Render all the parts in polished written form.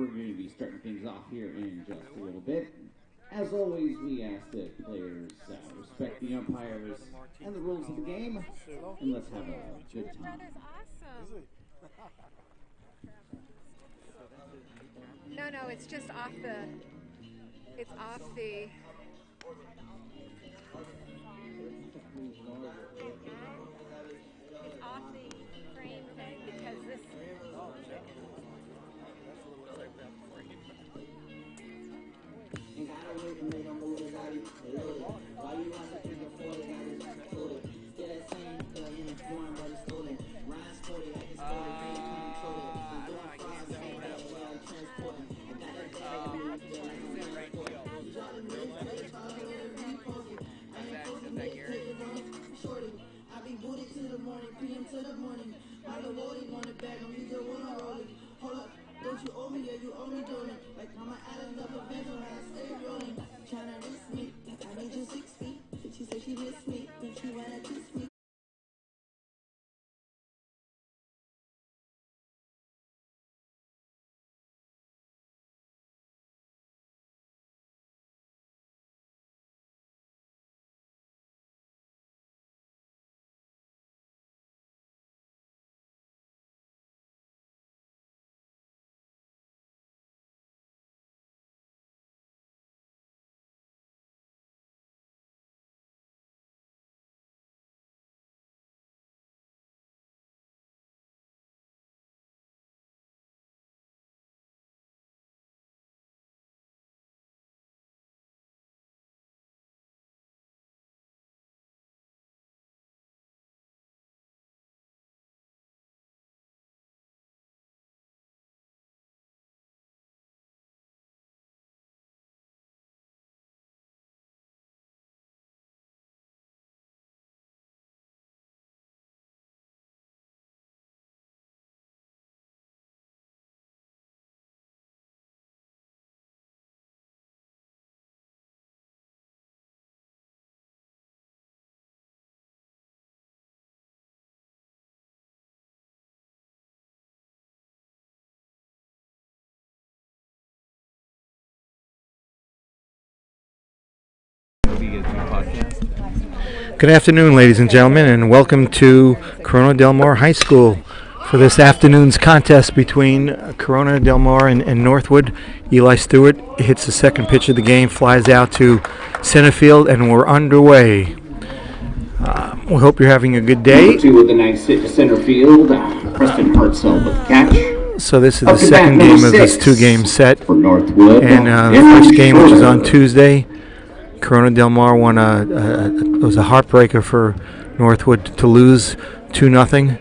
we're going to be starting things off here in just a little bit. As always, we ask that players respect the umpires and the rules of the game, and let's have a good time. That is awesome. No, it's just off the. It's off the. It's off the frame thing because this. Don't you owe me, yeah, you owe me doing it. Like Mama Adams up a vent when I stay rolling. Tryna miss me, I need you 6 feet. She said she missed me, then she wanna kiss me. Good afternoon, ladies and gentlemen, and welcome to Corona Del Mar High School for this afternoon's contest between Corona Del Mar and Northwood. Eli Stewart hits the second pitch of the game, flies out to center field, and we're underway. We hope you're having a good day. Number 2 with a nice hit to center field. Preston Hartzell with the catch. So this is the second game of this two-game set. For Northwood. And the first game, which is on Tuesday, Corona Del Mar won it was a heartbreaker for Northwood to lose 2-0.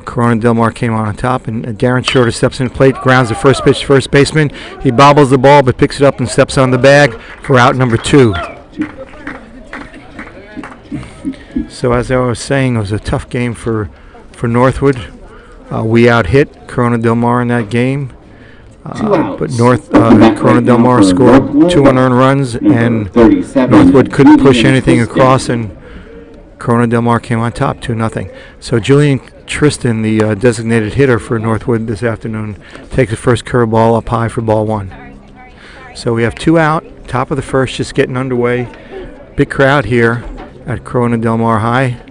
Corona Del Mar came on top, and Darren Shorter steps in the plate, grounds the first pitch to first baseman. He bobbles the ball, but picks it up and steps on the bag for out number 2. So as I was saying, it was a tough game for Northwood. We out-hit Corona Del Mar in that game. But Corona Del Mar scored 2 unearned runs, and Northwood couldn't push anything across, and Corona Del Mar came on top 2-0. So Julian Tristan, the designated hitter for Northwood this afternoon, takes the first curveball up high for ball 1. So we have 2 out, top of the first, just getting underway. Big crowd here at Corona Del Mar High.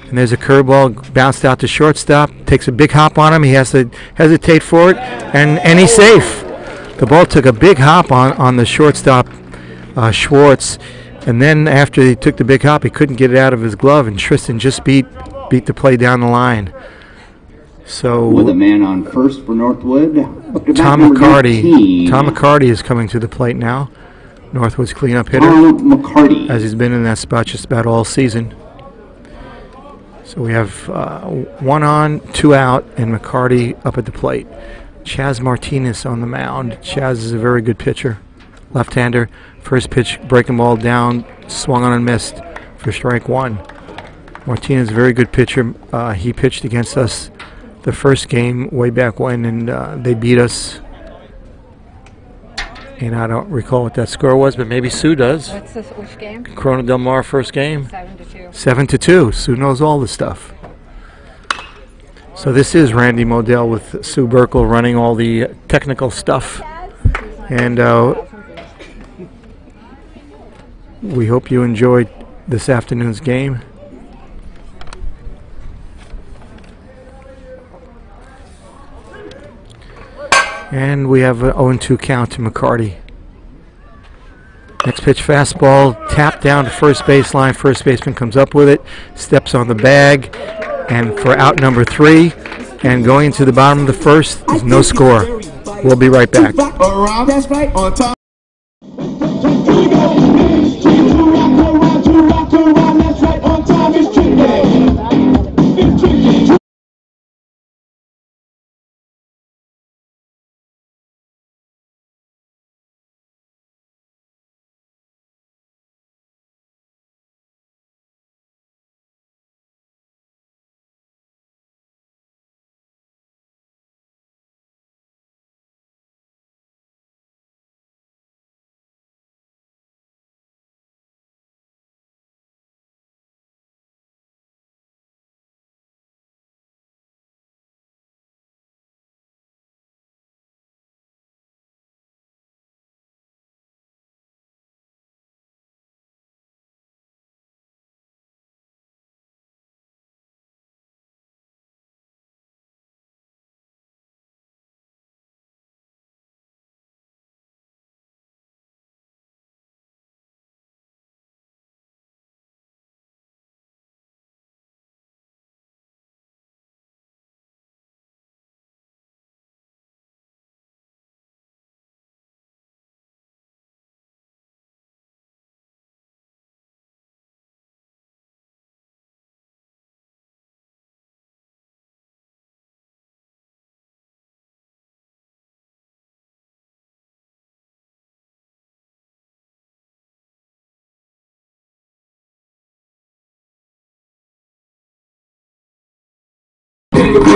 And there's a curveball bounced out to shortstop. Takes a big hop on him. He has to hesitate for it, and he's safe. The ball took a big hop on the shortstop, Schwartz. And then after he took the big hop, he couldn't get it out of his glove, and Tristan just beat the play down the line. So with a man on first for Northwood, Tom McCarty is coming to the plate now. Northwood's cleanup hitter, as he's been in that spot just about all season. So we have 1 on, 2 out, and McCarty up at the plate. Chaz Martinez on the mound. Chaz is a very good pitcher, left-hander. First pitch, breaking ball down, swung on and missed for strike 1. Martinez, very good pitcher. He pitched against us the first game way back when, and they beat us. And I don't recall what that score was, but maybe Sue does. Which game? Corona Del Mar first game. 7-2. 7-2. Sue knows all the stuff. So this is Randy Modell with Sue Burkle running all the technical stuff. And we hope you enjoyed this afternoon's game. And we have an 0-2 count to McCarty. Next pitch fastball, tapped down to first baseline. First baseman comes up with it, steps on the bag, and for out number 3, and going to the bottom of the first, is no score. We'll be right back. That's right, on top.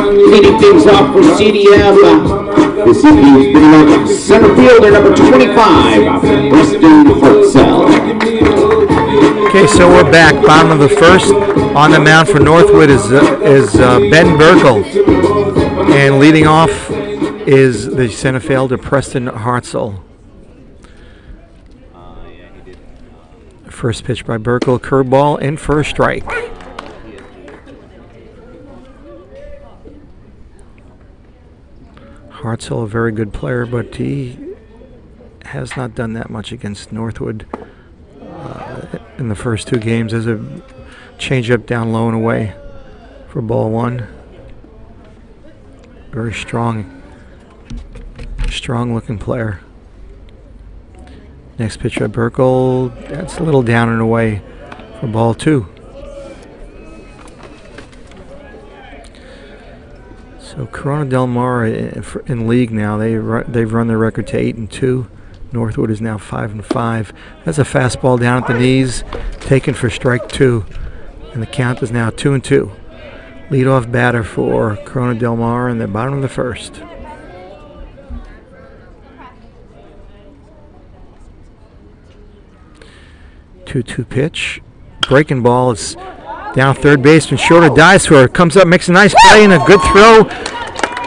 Leading things off for CDM. This is bringing up center fielder number 25, Preston Hartzell. Okay, so we're back. Bottom of the first. On the mound for Northwood is Ben Burkle. And leading off is the center fielder Preston Hartzell. First pitch by Burkle, curveball in for a strike. Hartzell, a very good player, but he has not done that much against Northwood in the first 2 games. There's a changeup down low and away for ball 1. Very strong looking player. Next pitch by Burkle, that's a little down and away for ball 2. So Corona Del Mar in league now, they've run their record to 8-2. Northwood is now 5-5. That's a fastball down at the knees, taken for strike 2, and the count is now 2-2. Leadoff batter for Corona Del Mar in the bottom of the first. Two pitch, breaking ball is down third baseman. Shorter dives for it, comes up, makes a nice play and a good throw.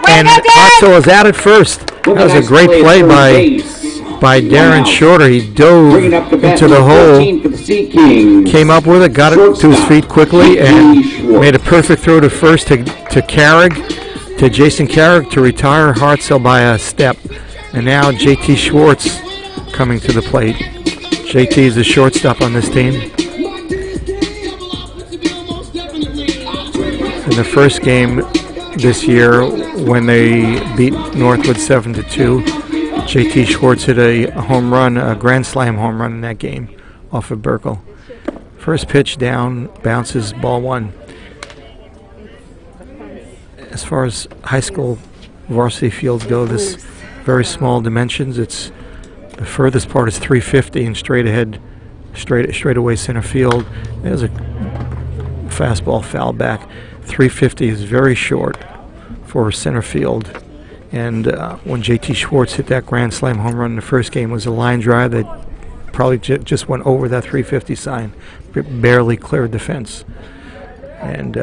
And Hartzell is out at first. That was a great play by Darren Shorter. He dove into the hole, came up with it, got it to his feet quickly, and made a perfect throw to first to Jason Carrick to retire Hartzell by a step. And now JT Schwartz coming to the plate. JT is the shortstop on this team. In the first game this year, when they beat Northwood 7-2, JT Schwartz hit a home run, a grand slam home run in that game off of Burkle. First pitch down, bounces, ball 1. As far as high school varsity fields go, this very small dimensions. It's the furthest part is 350 and straight away center field. There's a fastball foul back. 350 is very short for center field. And when JT Schwartz hit that grand slam home run in the first game, was a line drive that probably just went over that 350 sign, barely cleared the fence. And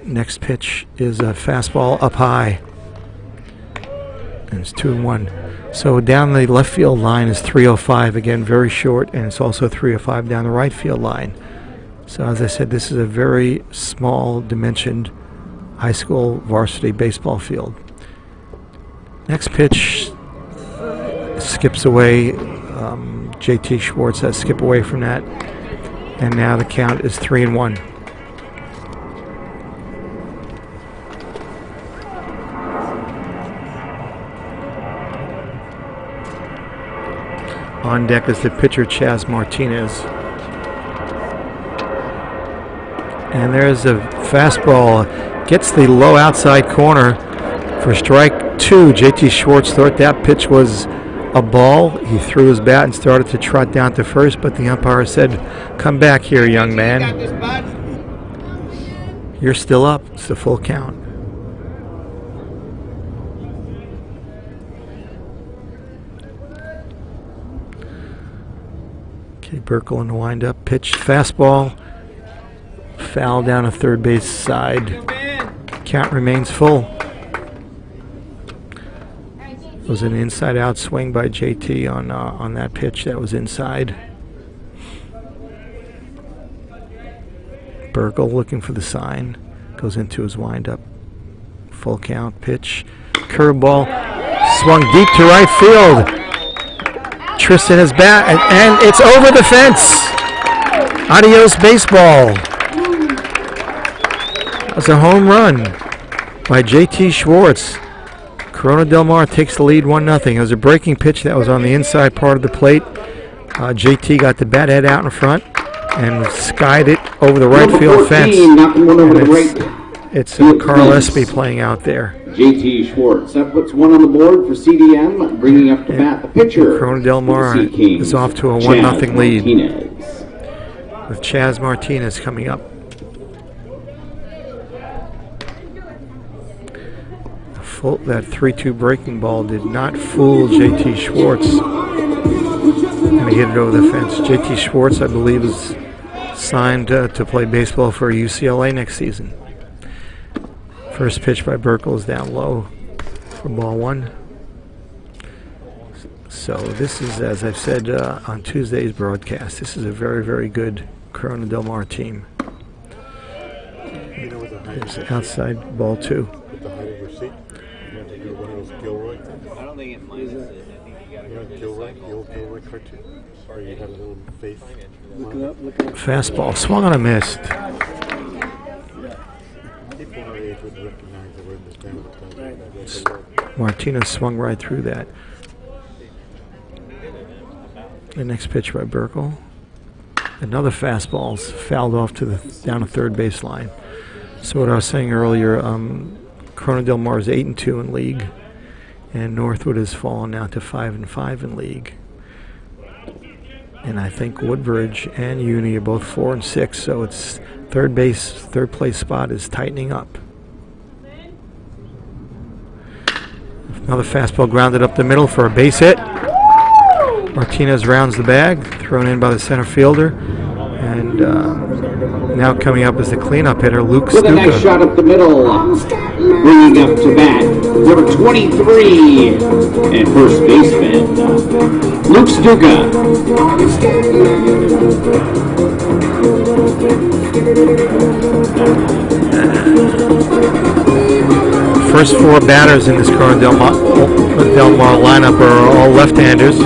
Next pitch is a fastball up high. And it's 2-1. So down the left field line is 305. Again, very short, and it's also 305 down the right field line. So as I said, this is a very small dimensioned high school varsity baseball field. Next pitch skips away. JT Schwartz has skip away from that. And now the count is 3-1. On deck is the pitcher, Chaz Martinez. And there's a fastball. Gets the low outside corner for strike 2. JT Schwartz thought that pitch was a ball. He threw his bat and started to trot down to first, but the umpire said, "Come back here, young man. You're still up." It's the full count. Okay, Burkle in the windup. Pitch, fastball. Foul down a third base side. Count remains full. It was an inside-out swing by JT on that pitch that was inside. Burkle looking for the sign. Goes into his windup. Full count. Pitch. Curveball. Swung deep to right field. Tristan is back, and it's over the fence. Adios, baseball. That was a home run by JT Schwartz. Corona Del Mar takes the lead 1-0. It was a breaking pitch that was on the inside part of the plate. JT got the bat head out in front and skied it over the right field fence. It's Carl Espy playing out there. JT Schwartz. That puts one on the board for CDM, bringing up to bat the pitcher. Corona Del Mar is off to a 1-0 lead with Chaz Martinez coming up. That 3-2 breaking ball did not fool JT Schwartz. And he hit it over the fence. JT Schwartz, I believe, is signed to play baseball for UCLA next season. First pitch by Burkle is down low for ball 1. So this is, as I've said on Tuesday's broadcast, this is a very, very good Corona Del Mar team. There's outside ball 2. I don't think it minus it. I think you gotta go Gilroy, the old Gilroy cartoon. Or you had a little face. look it up. Fastball swung on a missed. People our age would recognize the word this down. Martinez swung right through that. The next pitch by Burkle. Another fastball fouled off to the down the third base line. So what I was saying earlier, Corona Del Mar is 8-2 in league, and Northwood has fallen now to 5-5 in league. And I think Woodbridge and Uni are both 4-6, so it's third place spot is tightening up. Another fastball grounded up the middle for a base hit. Martinez rounds the bag, thrown in by the center fielder. And now coming up is the cleanup hitter, Luke Stuka. With a nice shot up the middle, bringing up to bat, number 23, and first baseman, Luke Stuka. First 4 batters in this Corona Del Mar lineup are all left-handers.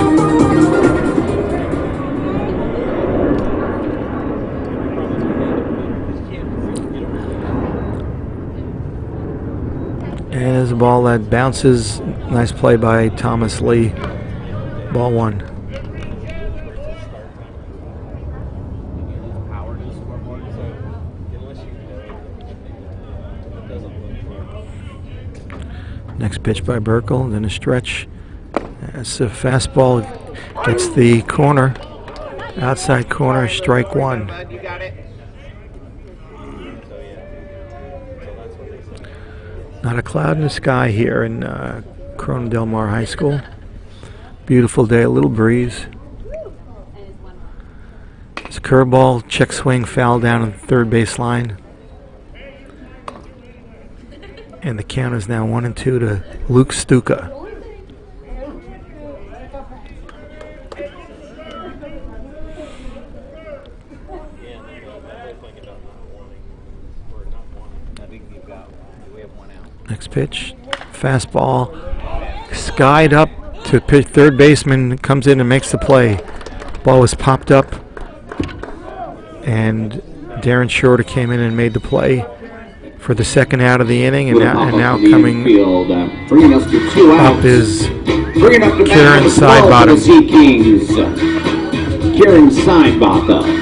And there's a ball that bounces. Nice play by Thomas Lee. Ball 1. Next pitch by Burkle, then a stretch. That's a fastball. Gets the corner. Outside corner, strike 1. Not a cloud in the sky here in Corona Del Mar High School. Beautiful day, a little breeze. It's a curveball, check swing, foul down on the third base line. And the count is now 1-2 to Luke Stuka. Next pitch, fastball, skied up to pitch, third baseman comes in and makes the play. Ball was popped up, and Darren Shorter came in and made the play for the second out of the inning, and now coming up is Kieran Sidebottom. Kieran Sidebottom.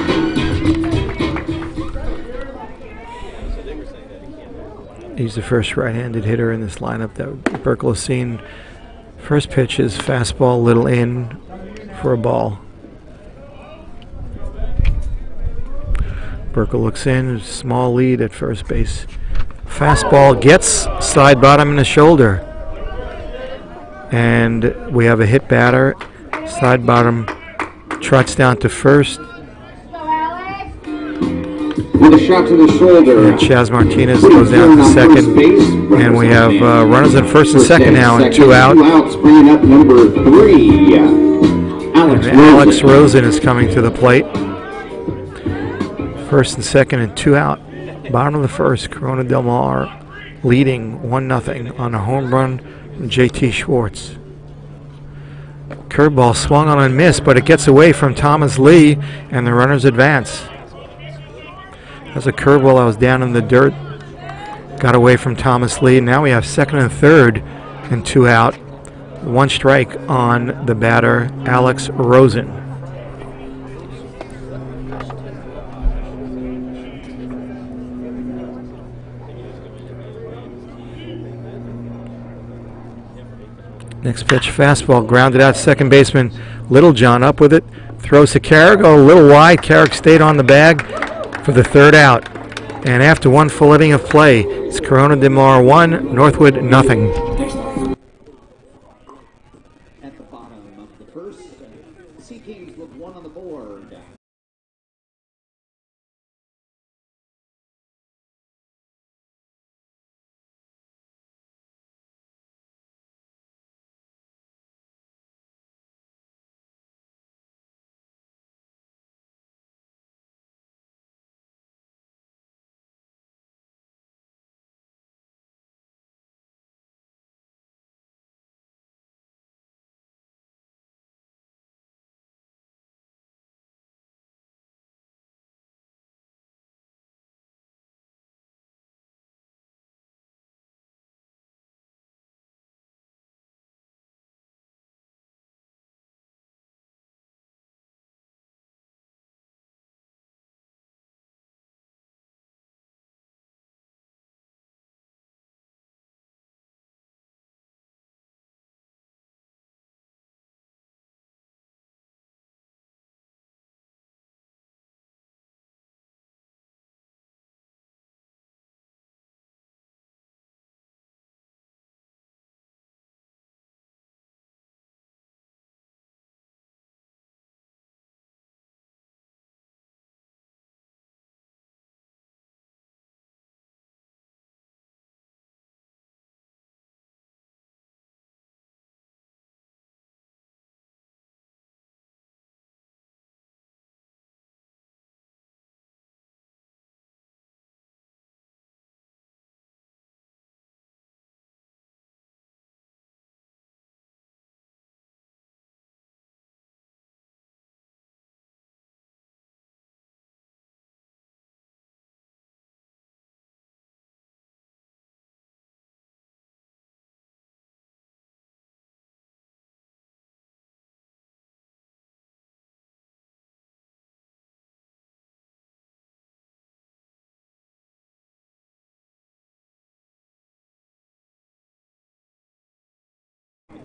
He's the first right-handed hitter in this lineup that Burkle has seen. First pitch is fastball, little in for a ball. Burkle looks in, small lead at first base. Fastball gets Sidebottom in the shoulder. And we have a hit batter. Sidebottom trots down to first. With a shot to the shoulder. And Chaz Martinez goes down to second. And we have runners at first and second now, and 2 out. Bringing up number 3. Alex Rosen is coming to the plate. First and second and 2 out. Bottom of the first, Corona Del Mar leading 1-0 on a home run from JT Schwartz. Curveball swung on and missed, but it gets away from Thomas Lee, and the runners advance. That's a curveball that was down in the dirt. Got away from Thomas Lee. Now we have second and third and 2 out. 1 strike on the batter, Alex Rosen. Next pitch, fastball, grounded out, second baseman Littlejohn up with it. Throws to Carrick, a little wide. Carrick stayed on the bag for the 3rd out. And after 1 full inning of play, it's Corona Del Mar 1, Northwood 0. At the bottom of the first, Sea Kings with 1 on the board.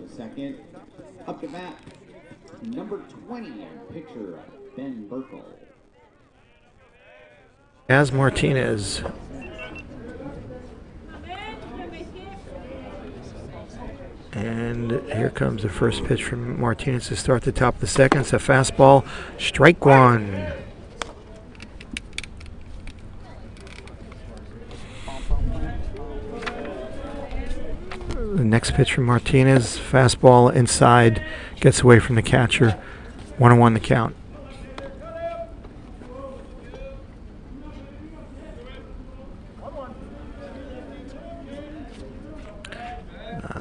Second, up to bat, number 20, pitcher Ben Burkle. Chaz Martinez. And here comes the first pitch from Martinez to start the top of the second. It's a fastball, strike 1. The next pitch from Martinez, fastball inside, gets away from the catcher. 1-1 the count.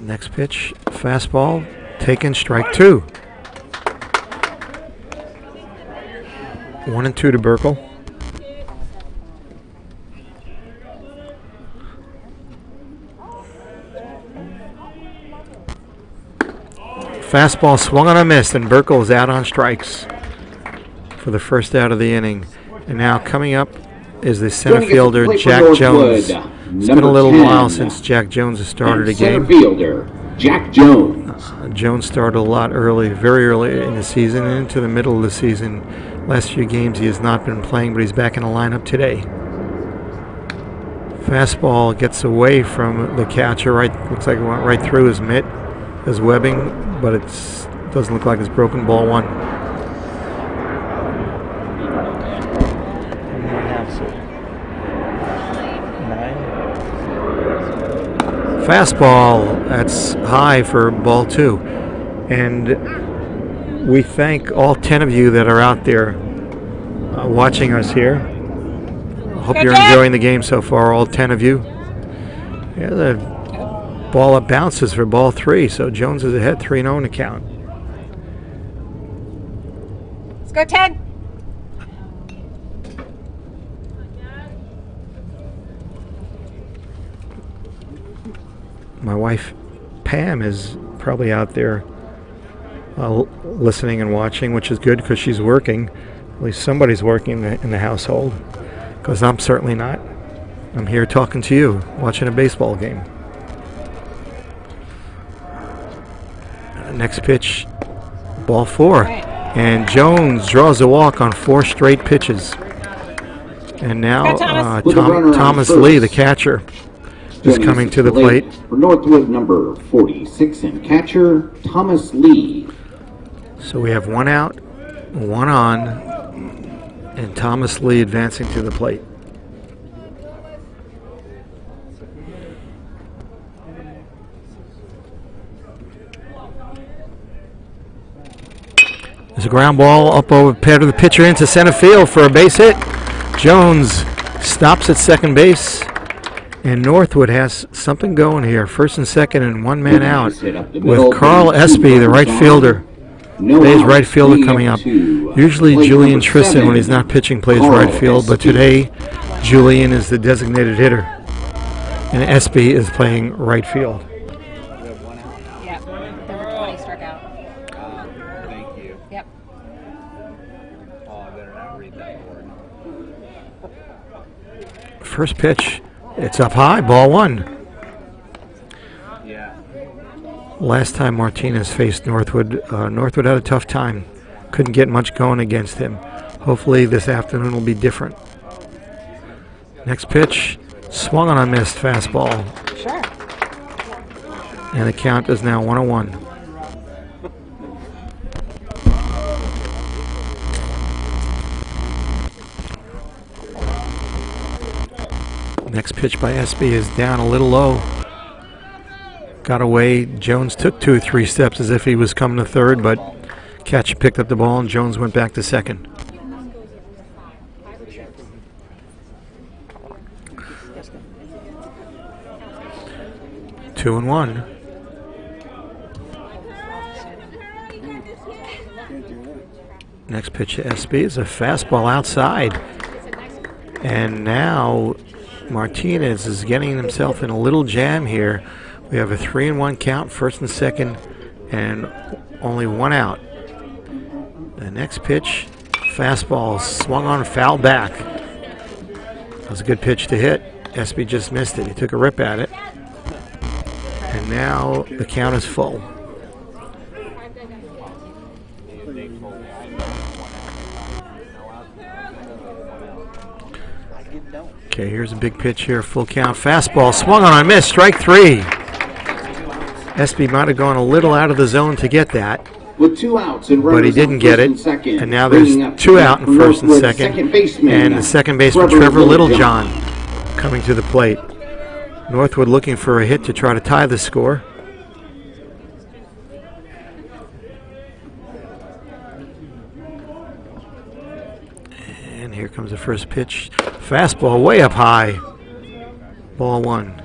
Next pitch, fastball, taken, strike 2. 1-2 to Burkle. Fastball swung on a miss, and Burkle is out on strikes for the first out of the inning. And now coming up is the center fielder, Jack Jones. It's been a little while since Jack Jones has started a game. Center fielder, Jack Jones. Jones started a lot early, very early in the season and into the middle of the season. Last few games he has not been playing, but he's back in the lineup today. Fastball gets away from the catcher. Looks like it went right through his mitt, his webbing, but it doesn't look like it's broken. Ball 1. Fastball, that's high for ball 2. And we thank all 10 of you that are out there watching us here. I hope you're enjoying the game so far, all 10 of you. Yeah, the ball up bounces for ball 3, so Jones is ahead 3-0 in the count. Let's go, Ted. My wife, Pam, is probably out there listening and watching, which is good because she's working. At least somebody's working in the household, because I'm certainly not. I'm here talking to you, watching a baseball game. Next pitch, ball 4. And Jones draws a walk on 4 straight pitches. And now Thomas Lee, the catcher, is coming to the plate. For Northwood, number 46 and catcher, Thomas Lee. So we have 1 out, 1 on, and Thomas Lee advancing to the plate. There's a ground ball up over pad of the pitcher into center field for a base hit. Jones stops at second base. And Northwood has something going here. First and second and 1 man out with Carl Espy, the right fielder. Today's right fielder coming up. Usually Julian Tristan, when he's not pitching, plays right field, but today Julian is the designated hitter. And Espy is playing right field. Yeah, number 20 struck out. Thank you. Yep. Oh, I better not read that board. First pitch. It's up high, ball 1. Yeah. Last time Martinez faced Northwood, Northwood had a tough time. Couldn't get much going against him. Hopefully this afternoon will be different. Next pitch, swung on a missed fastball. Sure. And the count is now 1-1. Next pitch by Espy is down a little low. Got away. Jones took 2 or 3 steps as if he was coming to third, but catcher picked up the ball and Jones went back to second. Two and 1. Next pitch to Espy is a fastball outside. And now Martinez is getting himself in a little jam here. We have a 3-1 count, first and second, and only 1 out. The next pitch, fastball swung on, foul back. That was a good pitch to hit. Espy just missed it. He took a rip at it. And now the count is full. Okay, here's a big pitch here, full count, fastball, swung on, miss, strike 3. Espy might have gone a little out of the zone to get that, With 2 outs and but he didn't get it. And now there's 2 out in first and second, and the second baseman Trevor Littlejohn coming to the plate. Northwood looking for a hit to try to tie the score. comes the first pitch. Fastball way up high. Ball 1.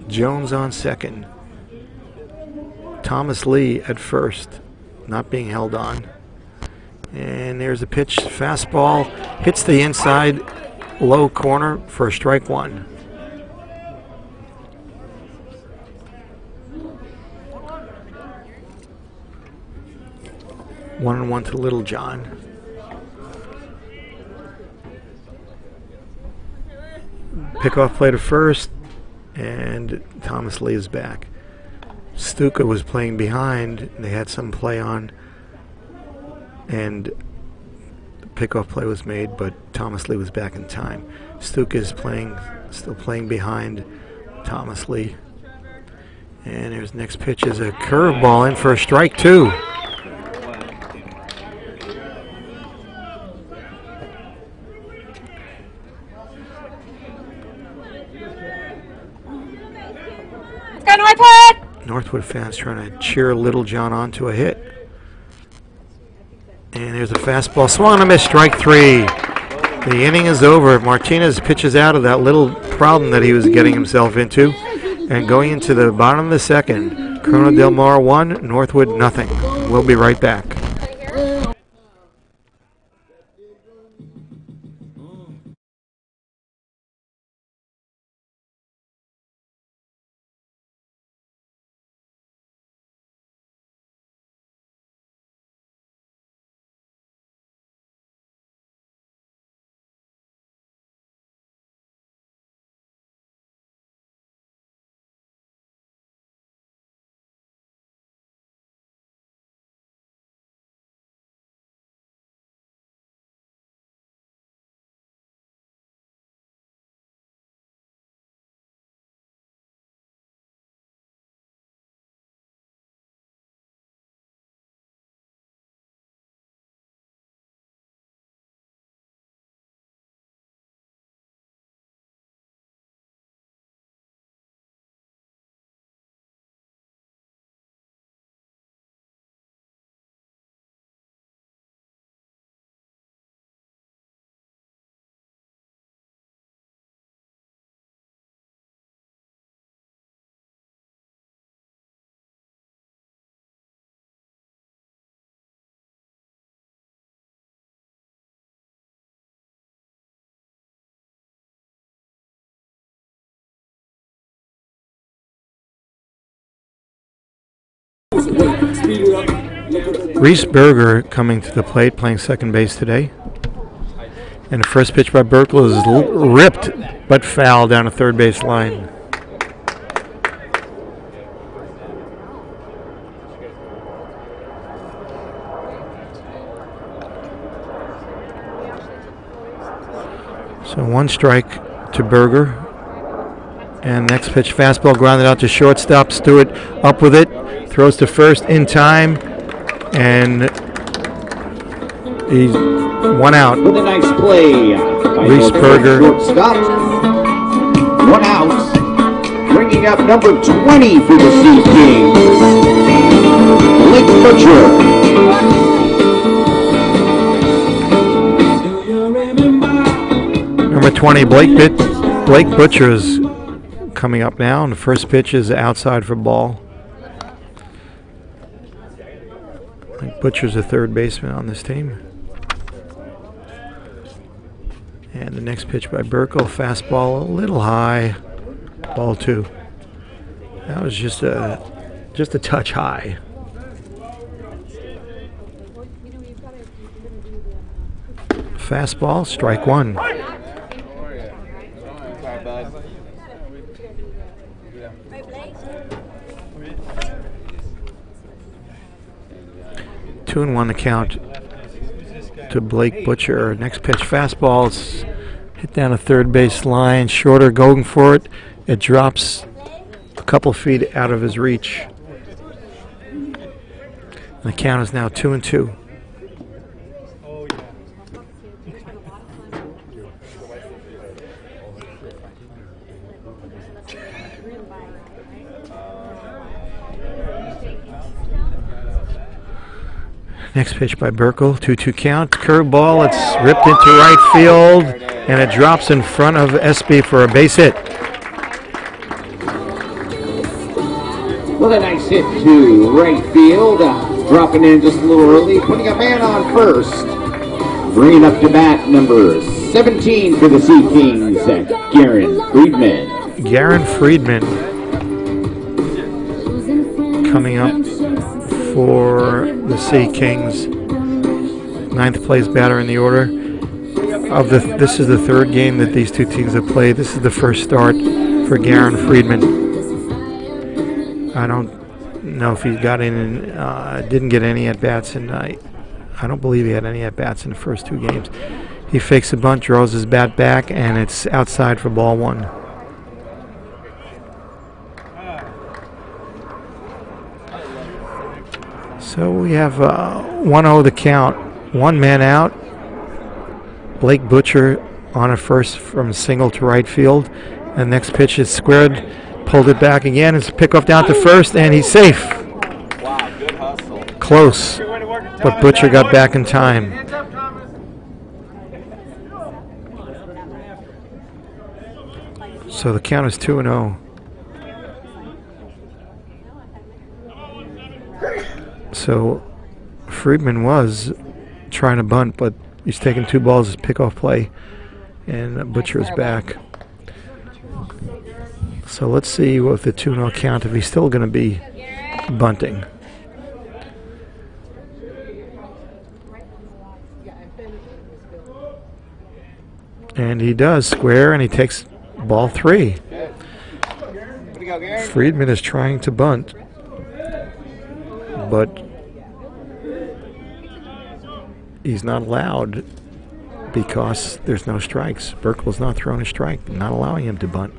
Jones on second. Thomas Lee at first, not being held on. And there's a pitch. Fastball hits the inside low corner for strike 1. One and 1 to Little John. Pickoff play to first, and Thomas Lee is back. Stuka was playing behind. They had some play on, and the pickoff play was made, but Thomas Lee was back in time. Stuka is still playing behind Thomas Lee. And there's the next pitch is a curveball in for a strike 2. Northwood fans trying to cheer Little John on to a hit. And there's a fastball. Swung and a miss, strike 3. The inning is over. Martinez pitches out of that little problem that he was getting himself into. And going into the bottom of the second, Corona Del Mar 1, Northwood nothing. We'll be right back. Reese Berger coming to the plate, playing second base today. And the first pitch by Burkle is ripped but foul down the third base line. So 1 strike to Berger. And next pitch, fastball grounded out to shortstop. Stewart up with it, throws to first in time, and he's 1 out. With a nice play, Reese Berger. Shortstop. 1 out. Bringing up number 20 for the Sea Kings, Blake Butcher. Number 20, Blake Butcher is coming up now, and the first pitch is outside for ball. I think Butcher's a third baseman on this team. And the next pitch by Burkle, fastball a little high, ball 2. That was just a touch high. Fastball, strike 1. Two and 1 to count to Blake Butcher. Next pitch, fastball. It's hit down a third base line. Shorter going for it. It drops a couple feet out of his reach. And the count is now 2-2. Next pitch by Burkle, 2-2 count, curveball, it's ripped into right field, and it drops in front of SB for a base hit. With a nice hit to right field, dropping in just a little early, putting a man on first. Bringing up to bat number 17 for the Sea Kings, Garen Friedman. Garen Friedman coming up for the Sea Kings, 9th place batter in the order. This is the third game that these two teams have played. This is the first start for Garen Friedman. I don't know if he got in and didn't get any at-bats, and I don't believe he had any at-bats in the first two games. He fakes a bunt, draws his bat back, and it's outside for ball one. So we have 1-0 the count. One man out. Blake Butcher on a first from single to right field. And next pitch is squared. Pulled it back again. It's a pickoff down to first, and he's safe. Wow, good hustle. Close, but Butcher got back in time. So the count is 2-0. So Friedman was trying to bunt, but he's taking two balls as pickoff play, and Butcher is back. So let's see with the 2-0 count if he's still going to be bunting. And he does square, and he takes ball three. Friedman is trying to bunt, but he's not allowed because there's no strikes. Burkle's not throwing a strike, not allowing him to bunt.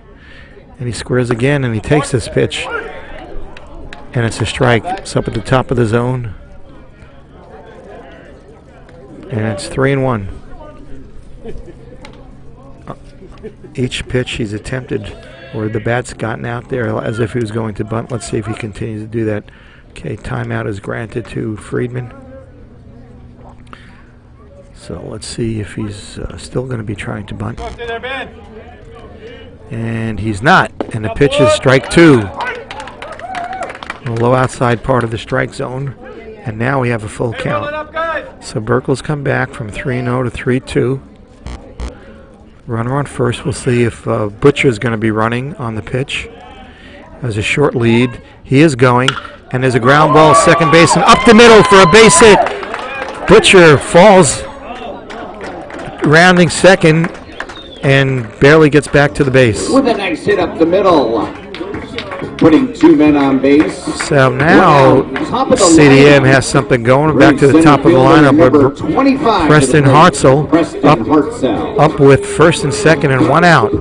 And he squares again, and he takes this pitch, and it's a strike. It's up at the top of the zone, and it's 3-1. Each pitch he's attempted, or the bat's gotten out there as if he was going to bunt. Let's see if he continues to do that. Okay, timeout is granted to Friedman. So let's see if he's still going to be trying to bunt. And he's not. And the pitch is strike two. The low outside part of the strike zone. And now we have a full count. So Burkle's come back from 3-0 to 3-2. Runner on first. We'll see if Butcher's going to be running on the pitch. Has a short lead. He is going. And there's a ground ball, second base, and up the middle for a base hit. Butcher falls, rounding second, and barely gets back to the base. With a nice hit up the middle, putting two men on base. So now CDM has something going. Back to the top of the lineup with Preston Hartzell up with first and second and one out.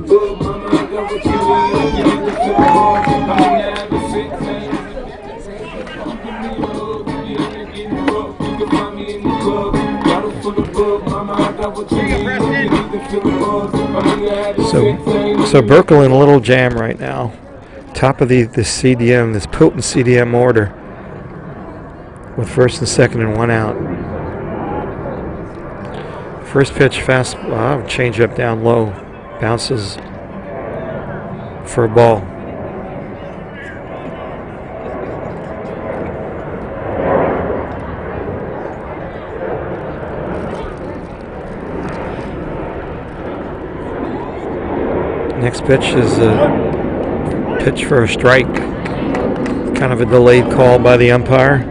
So Burkle in a little jam right now. Top of the CDM, this potent CDM order, with first and second and one out. First pitch fast, change up down low, bounces for a ball. Next pitch is a pitch for a strike. Kind of a delayed call by the umpire.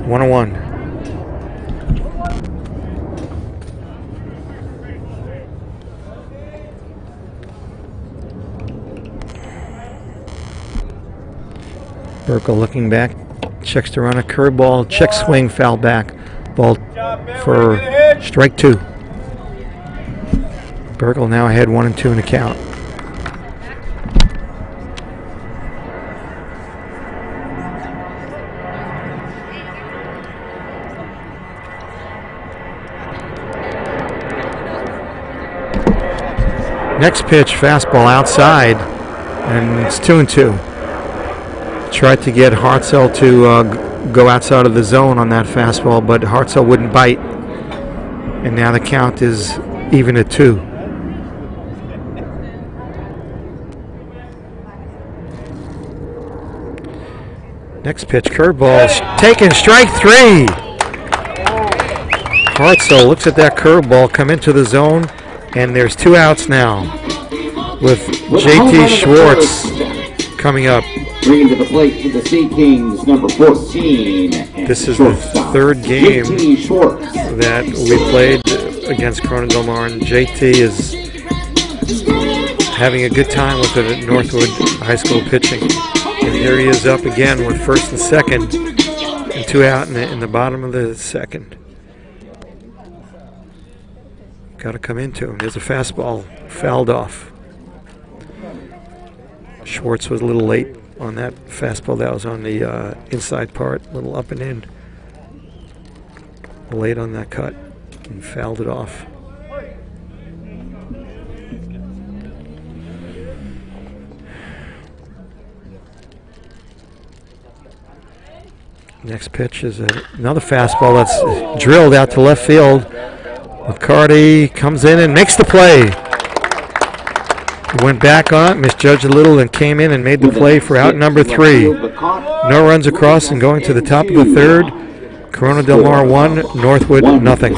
1-1. Burkle looking back, checks to run a curveball, check swing, foul back. Ball for strike two. Burkle now ahead 1-2 in the count. Next pitch, fastball outside, and it's 2-2. Tried to get Hartzell to go outside of the zone on that fastball, but Hartzell wouldn't bite. And now the count is even at 2. Next pitch, curveball, taken, strike 3. Hartzell looks at that curveball come into the zone, and there's 2 outs now with JT Schwartz coming up. Bringing to the plate for the Sea Kings, number 14. This is the 3rd game that we played against Corona Del Mar, and JT is having a good time with it at Northwood High School pitching. And here he is up again with 1st and 2nd, and 2 out in the bottom of the 2nd. Got to come into him. There's a fastball fouled off. Schwartz was a little late on that fastball. That was on the inside part, a little up and in. Late on that cut and fouled it off. Next pitch is another fastball that's drilled out to left field. McCarty comes in and makes the play. He went back on it, misjudged a little, and came in and made the play for out number 3. No runs across and going to the top of the 3rd. Corona Del Mar 1, Northwood nothing.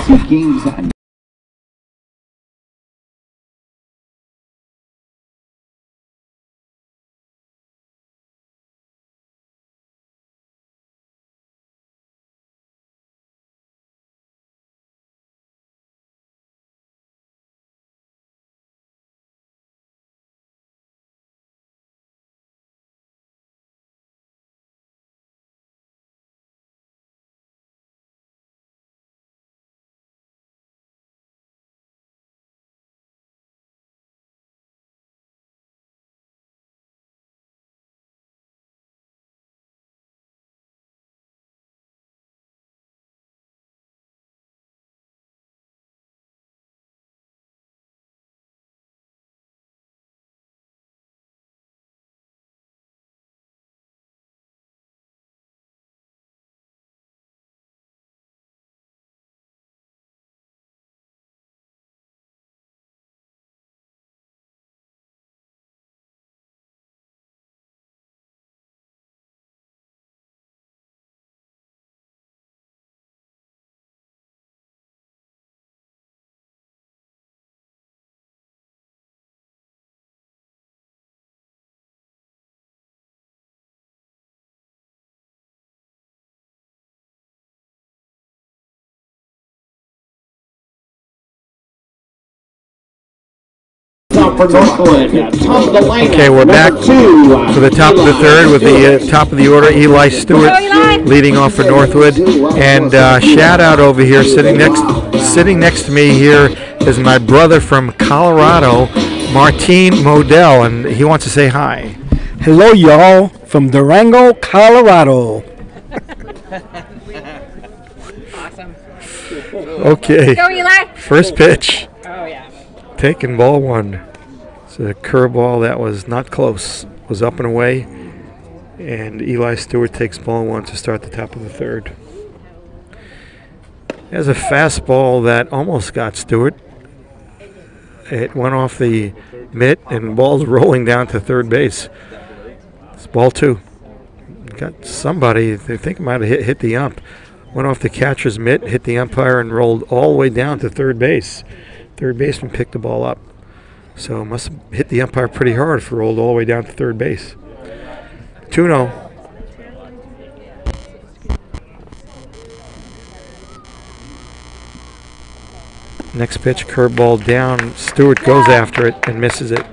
Okay, we're back for the top of the 3rd with the top of the order. Eli Stewart leading off for Northwood, and shout out over here sitting next to me here is my brother from Colorado, Martin Modell, and he wants to say hi. Hello, y'all, from Durango, Colorado. Awesome. Okay. Go, Eli. First pitch. Oh, yeah. Taken ball 1. It's a curveball that was not close. Was up and away. And Eli Stewart takes ball 1 to start the top of the 3rd. There's a fastball that almost got Stewart. It went off the mitt and the ball's rolling down to 3rd base. It's ball 2. Got somebody, they think it might have hit the ump. Went off the catcher's mitt, hit the umpire, and rolled all the way down to 3rd base. 3rd baseman picked the ball up. So must have hit the umpire pretty hard if it rolled all the way down to 3rd base. 2-0. Next pitch, curveball down. Stewart goes after it and misses it.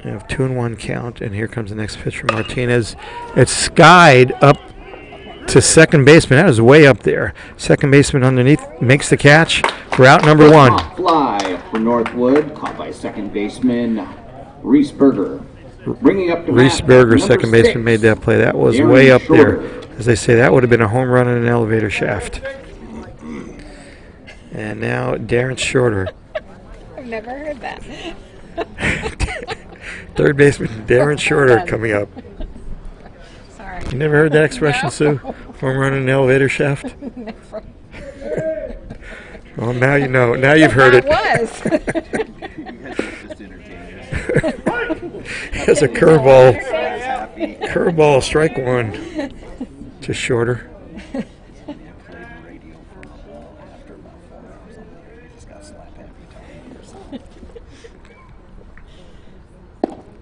We have 2-1 count, and here comes the next pitch from Martinez. It's skied up to second baseman. That is way up there. Second baseman underneath makes the catch for out number 1. Fly for Northwood, caught by second baseman Reese Berger. Bringing up to Reese Berger, second baseman, made that play. That was way up there. As they say, that would have been a home run in an elevator shaft. And now Darren Shorter. I've never heard that. Third baseman Darren Shorter coming up. Sorry. You never heard that expression, No. Sue? From running an elevator shaft? Never. Well, now you know. Now you've heard it. Was. It's a curveball. Curveball, strike one. Just Shorter.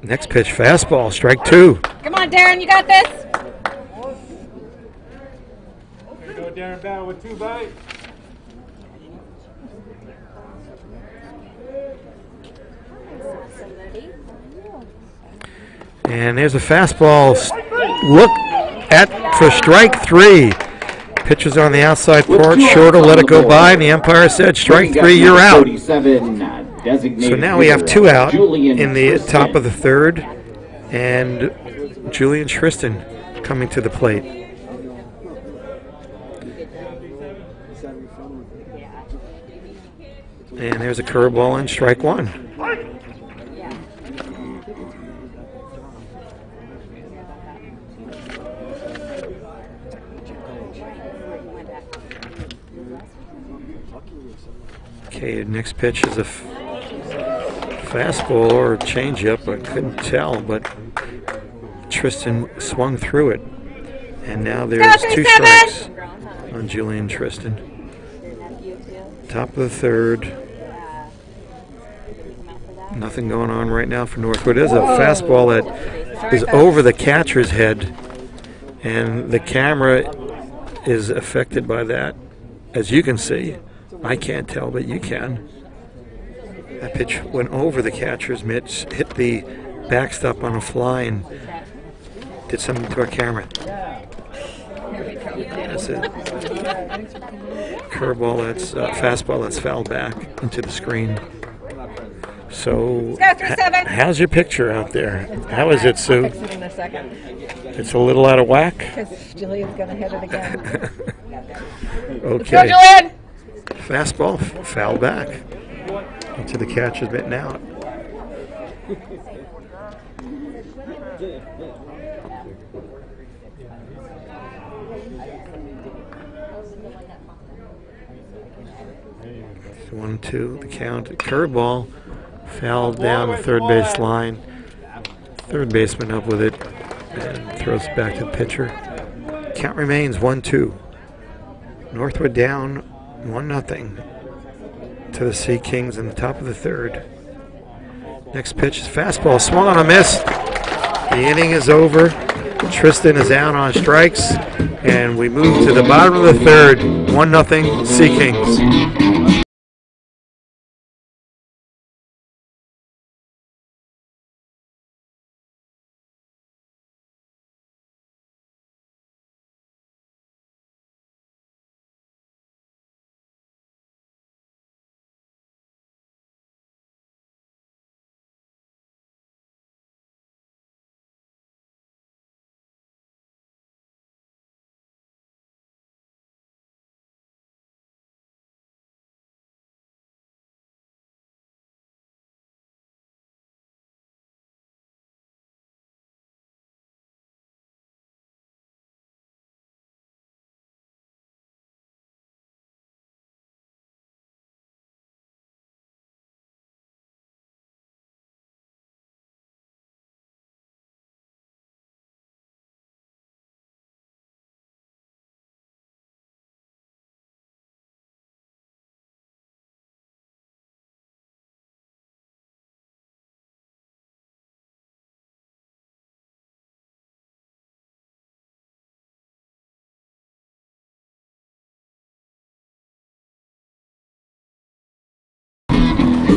Next pitch, fastball, strike two. Come on, Darren, you got this. There you go, Darren Battle with 2 bites. And there's a fastball. Look at for strike three. Pitches on the outside porch. Shorter let it go by, and the umpire said, strike three, you're out. So now we have 2 out in the top of the third, and Julian Tristan coming to the plate. And there's a curveball and strike one. Okay, next pitch is a fastball or a changeup. I couldn't tell, but Tristan swung through it. And now there's 2 strikes on Julian Tristan. Top of the third. Nothing going on right now for Northwood. There's a fastball that is over the catcher's head, and the camera is affected by that, as you can see. I can't tell, but you can. That pitch went over the catcher's mitts, hit the backstop on a fly, and did something to our camera. That's it. Curveball, that's fastball that's fouled back into the screen. So, how's your picture out there? How is it, Sue? I'll fix it in a second. It's a little out of whack? Because Julian's going to hit it again. Okay. Go, Julian! Fastball, foul back into the catcher's mitt out. So 1-2, the count. Curveball, fouled down the third base line. Third baseman up with it and throws it back to the pitcher. Count remains 1-2. Northwood down 1-0 to the Sea Kings in the top of the third. Next pitch is fastball, swung on a miss. The inning is over. Tristan is out on strikes, and we move to the bottom of the third. 1-0 Sea Kings.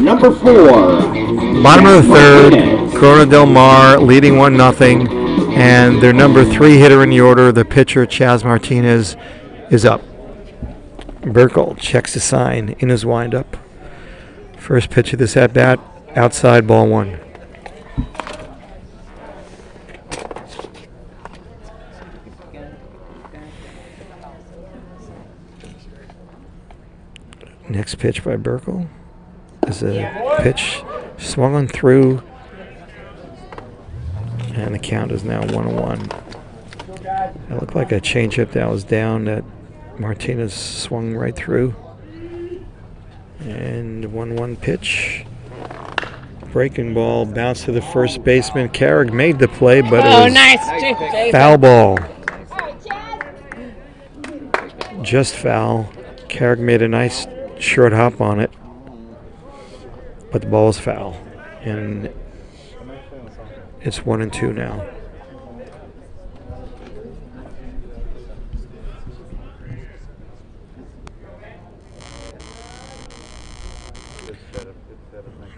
Number 4. Bottom of the third, Corona Del Mar leading 1-0, and their number 3 hitter in the order, the pitcher Chaz Martinez, is up. Burkle checks the sign in his windup. First pitch of this at bat, outside, ball 1. Next pitch by Burkle is a pitch swung on through, and the count is now 1-1. It looked like a changeup that was down that Martinez swung right through. And 1-1 pitch. Breaking ball bounced to the first baseman. Carrick made the play, but it was foul ball. Just foul. Carrick made a nice short hop on it, but the ball is foul. And it's 1-2 now.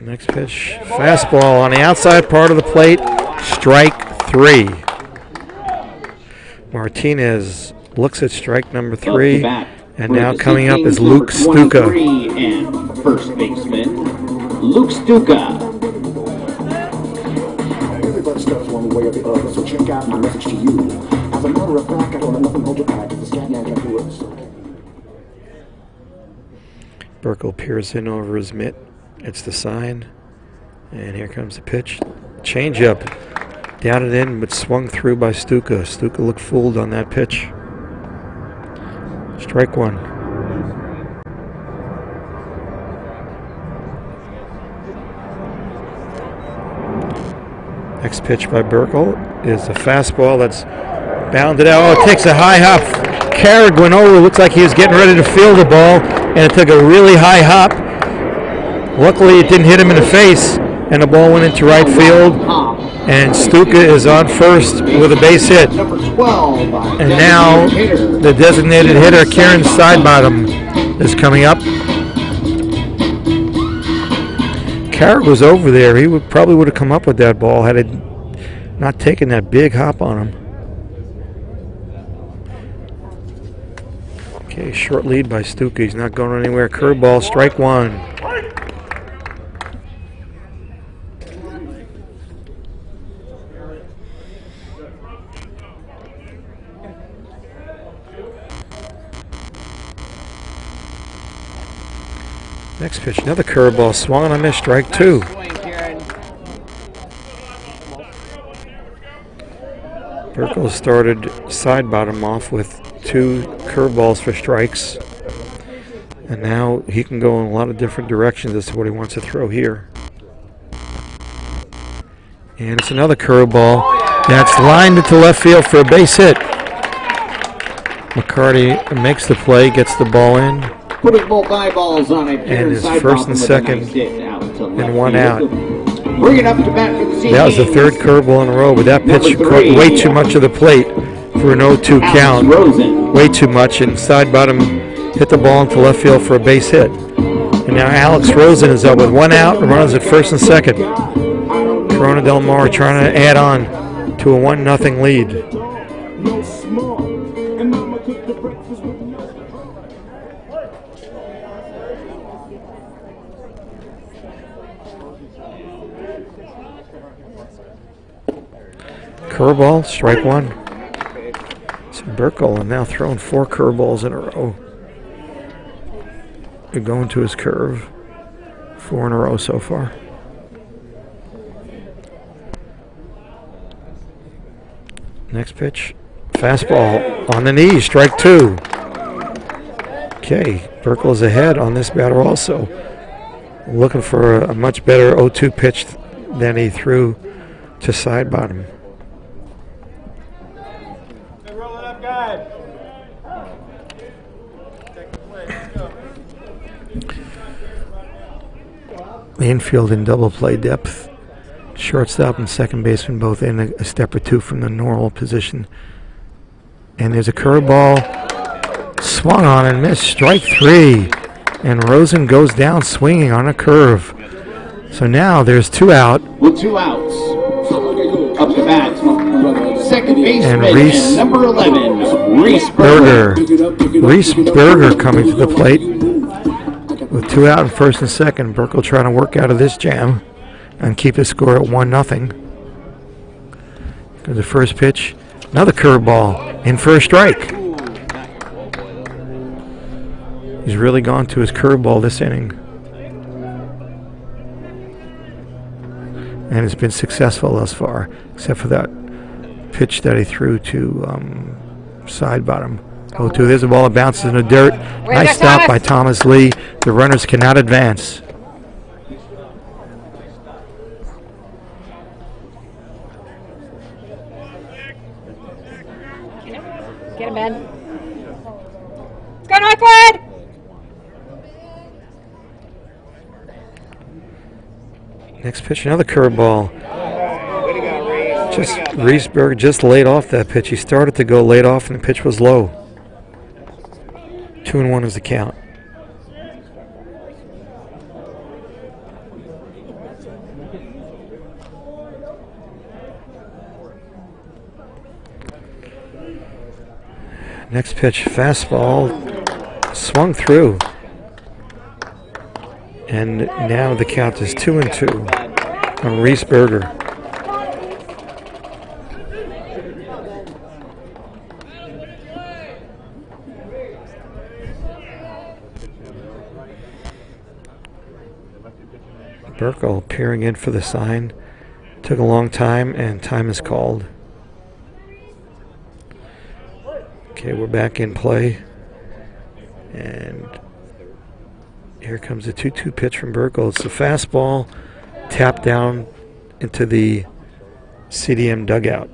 Next pitch, fastball on the outside part of the plate, strike 3. Martinez looks at strike number 3, and now coming up is Luke Stuka. And first baseman, Luke Stuka. Everybody starts one way or the other, so check out my message to you. As a matter of fact, I don't let nothing hold you back. If the scat man can do it, so. Burkle peers in over his mitt. It's the sign, and here comes the pitch. Changeup, down and in, but swung through by Stuka. Stuka looked fooled on that pitch. Strike 1. Next pitch by Burkle is a fastball that's bounded out. Oh, it takes a high hop. Carrick went over. Looks like he was getting ready to field the ball, and it took a really high hop. Luckily, it didn't hit him in the face, and the ball went into right field. And Stuka is on first with a base hit. And now the designated hitter, Kieran Sidebottom, is coming up. Carrick was over there. He probably would have come up with that ball had it not taken that big hop on him. Okay, short lead by Stuka. He's not going anywhere. Curveball, strike 1. Next pitch, another curveball swung on a miss, strike 2. Burkle started Sidebottom off with 2 curveballs for strikes, and now he can go in a lot of different directions as to what he wants to throw here. And it's another curveball that's lined into left field for a base hit. McCarty makes the play, gets the ball in. Putting both eyeballs on it. And it's first and second, and 1 out. Bring it up to bat for the Sea That was the 3rd curveball in a row, but that pitch caught way too much of the plate for an 0-2 count. Way too much, and Sidebottom hit the ball into left field for a base hit. And now Alex Rosen is up with 1 out and runners at first and second. Corona Del Mar trying to add on to a 1-0 lead. Curveball, strike 1. So Burkle is now throwing 4 curveballs in a row. They're going to his curve. 4 in a row so far. Next pitch, fastball on the knee, strike 2. Okay, Burkle is ahead on this batter also. Looking for a much better 0-2 pitch than he threw to Sidebottom. The infield in double play depth. Shortstop and second baseman both in a step or 2 from the normal position. And there's a curveball swung on and missed. Strike 3. And Rosen goes down swinging on a curve. So now there's 2 out. With 2 outs. Up to bat. Second baseman and Reese, number 11, Reese Berger. Reese Berger coming to the plate. With 2 out in first and second, Burkle trying to work out of this jam and keep his score at 1-0. Goes the first pitch, another curveball in for a strike. He's really gone to his curveball this inning. And it's been successful thus far, except for that pitch that he threw to side bottom. 0-2. There's a ball that bounces in the dirt. Nice stop by Thomas Lee. The runners cannot advance. Get him, Ben. Let's go, Northwood! Next pitch, another curveball. Just Riesberg just laid off that pitch. He started to go laid off, and the pitch was low. 2-1 is the count. Next pitch, fastball, swung through. And now the count is 2-2 on Riesberger. Burkle peering in for the sign. Took a long time, and time is called. Okay, we're back in play. And here comes the 2-2 pitch from Burkle. It's a fastball tapped down into the CDM dugout.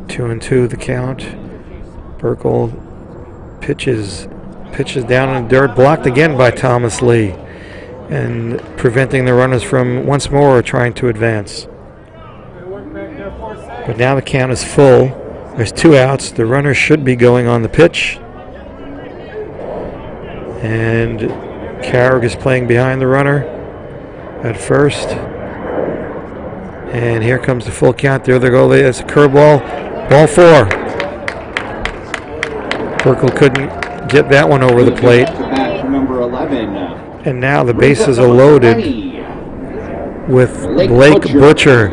Two and two the count. Burkle pitches down in the dirt, blocked again by Thomas Lee, and preventing the runners from once more trying to advance. But now the count is full. There's 2 outs. The runner should be going on the pitch. And Carrick is playing behind the runner at first. And here comes the full count. There they go. It's a curveball. Ball 4. Burkle couldn't get that one over the plate. Number 11. And now the bases are loaded with Blake Butcher,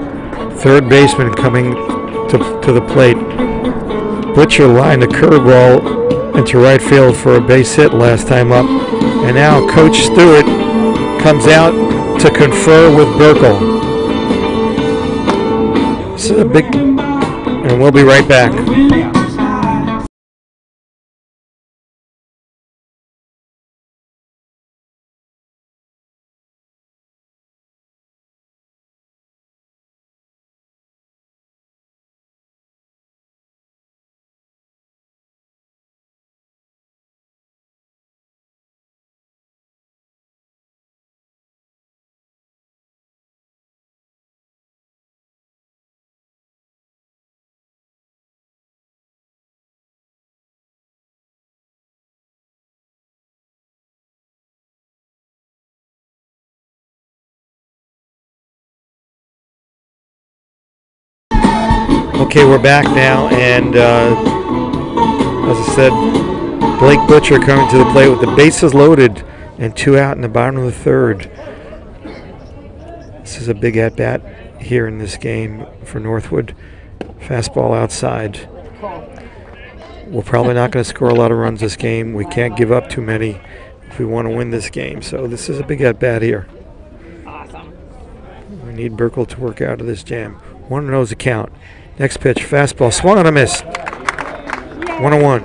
third baseman, coming to the plate. Butcher lined a curveball into right field for a base hit last time up. And now Coach Stewart comes out to confer with Burkle. This is a big... And we'll be right back. Okay, we're back now, and as I said, Blake Butcher coming to the plate with the bases loaded and 2 out in the bottom of the 3rd. This is a big at-bat here in this game for Northwood. Fastball outside. We're probably not going to score a lot of runs this game. We can't give up too many if we want to win this game. So this is a big at-bat here. Awesome. We need Burkle to work out of this jam. 1-0 is the count. Next pitch, fastball, swung on a miss. 1-1.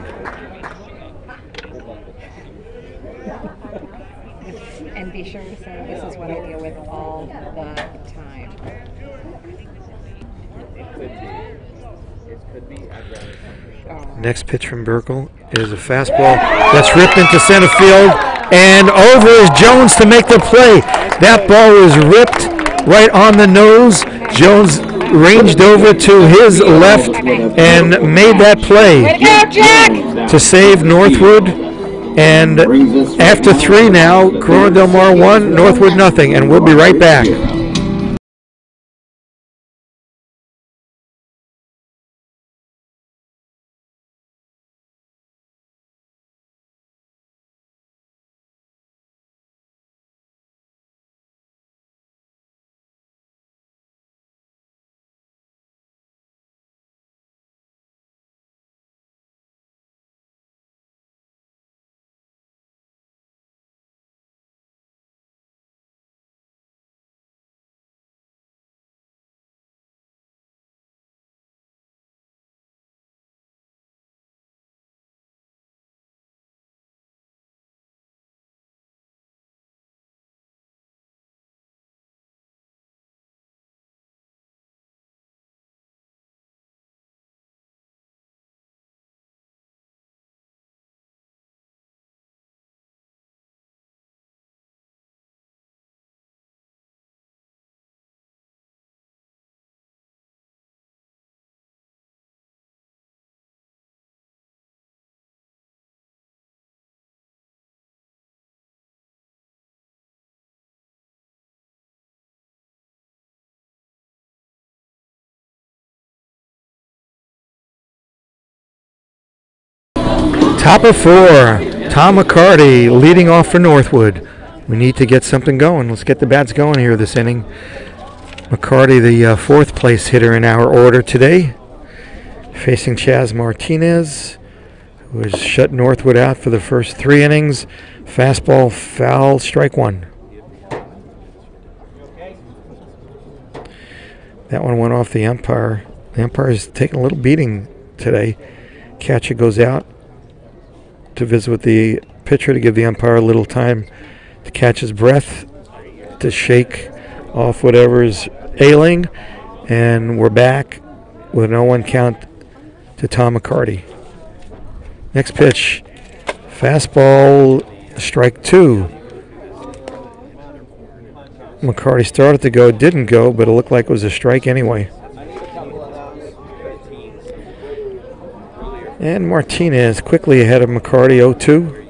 And be sure to say this is what I deal with all the time. Next pitch from Burkle is a fastball that's ripped into center field, and over is Jones to make the play. That ball was ripped right on the nose. Jones ranged over to his left and made that play to save Northwood. And after 3 now, Corona Del Mar 1, Northwood nothing, and we'll be right back. Top of 4, Tom McCarty leading off for Northwood. We need to get something going. Let's get the bats going here this inning. McCarty, the fourth place hitter in our order today, facing Chaz Martinez, who has shut Northwood out for the first 3 innings. Fastball, foul, strike 1. That one went off the umpire. The umpire is taking a little beating today. Catcher goes out to visit with the pitcher to give the umpire a little time to catch his breath, to shake off whatever is ailing, and we're back with an 0-1 count to Tom McCarty. Next pitch, fastball, strike 2. McCarty started to go, didn't go, but it looked like it was a strike anyway. And Martinez quickly ahead of McCarty, 0-2.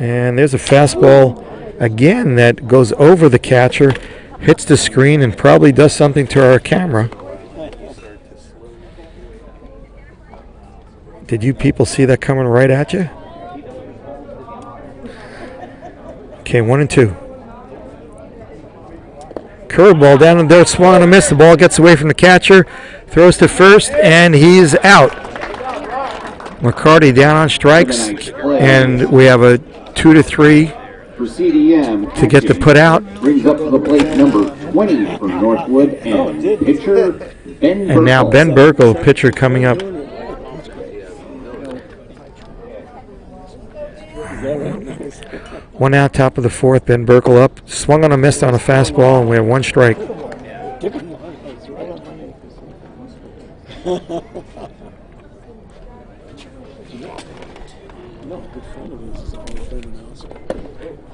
And there's a fastball again that goes over the catcher, hits the screen, and probably does something to our camera. Did you people see that coming right at you? Okay, 1-2. Curveball down in the dirt, swung and a miss. The ball gets away from the catcher, throws to first, and he's out. McCarty down on strikes, and we have a 2-3 For CDM, to get the put out. brings up to the plate number 20 from Northwood and pitcher Ben And now Ben Burkle, pitcher, coming up. One out, top of the fourth. Ben Burkle up, swung on a miss on a fastball, and we have 1 strike.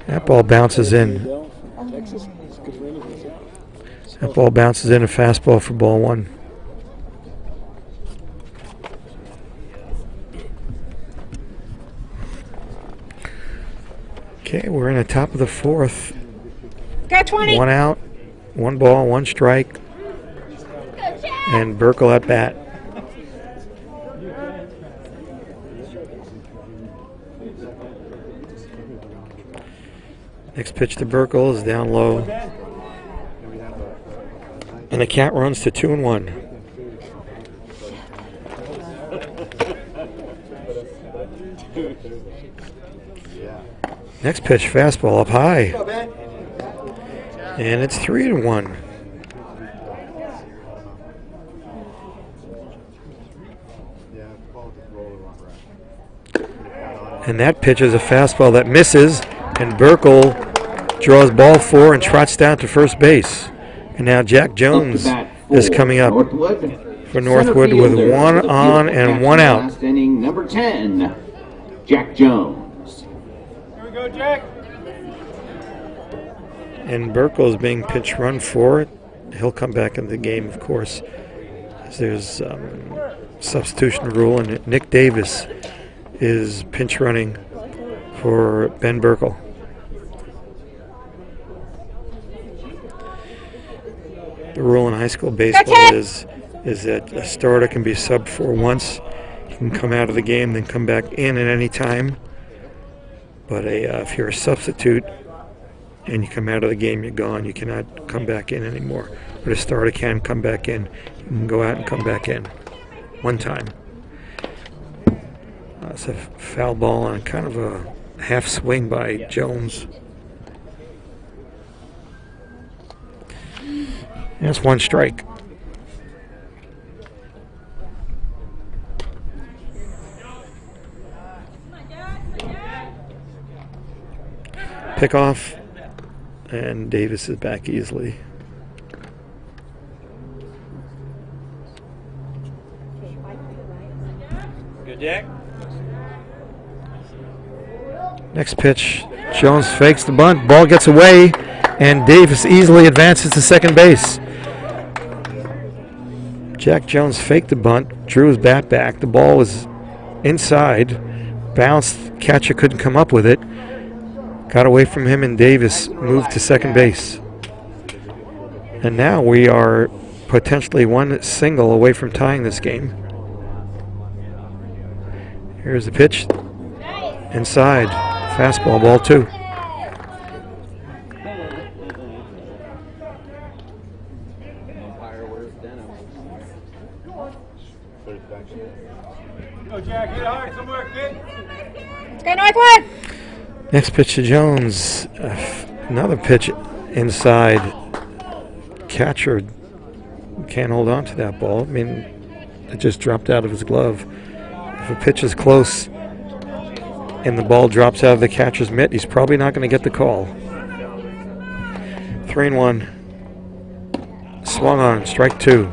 That ball bounces in. That ball bounces in, a fastball for ball 1. Okay, we're in the top of the 4th. Got 20. 1 out, 1 ball, 1 strike, and Burkle at bat. Next pitch to Burkle is down low, and the count runs to 2-1. Next pitch, fastball up high, and it's 3-1. And that pitch is a fastball that misses, and Burkle draws ball 4 and trots down to first base. And now Jack Jones is coming up for Northwood with 1 on and 1 out. Last inning, number 10, Jack Jones. Go, Jack. And Burkle is being pinch run for it. He'll come back in the game, of course, as there's substitution rule, and Nick Davis is pinch running for Ben Burkle. The rule in high school baseball is that a starter can be subbed for once. You can come out of the game, then come back in at any time. But if you're a substitute and you come out of the game, you're gone. You cannot come back in anymore. But a starter can come back in. You can go out and come back in 1 time. It's a foul ball and kind of a half swing by Jones. That's 1 strike. Pickoff, and Davis is back easily. Good, Jack. Next pitch, Jones fakes the bunt, ball gets away, and Davis easily advances to second base. Jack Jones faked the bunt, drew his bat back. The ball was inside, bounced, catcher couldn't come up with it. Got away from him, and Davis moved to second base. And now we are potentially 1 single away from tying this game. Here's the pitch. Inside. Fastball, ball 2. Go, Jack. Hit hard somewhere, kid. Go Northwood! Next pitch to Jones. Another pitch inside. Catcher can't hold on to that ball. I mean, it just dropped out of his glove. If a pitch is close and the ball drops out of the catcher's mitt, he's probably not going to get the call. 3-1. Swung on, strike 2.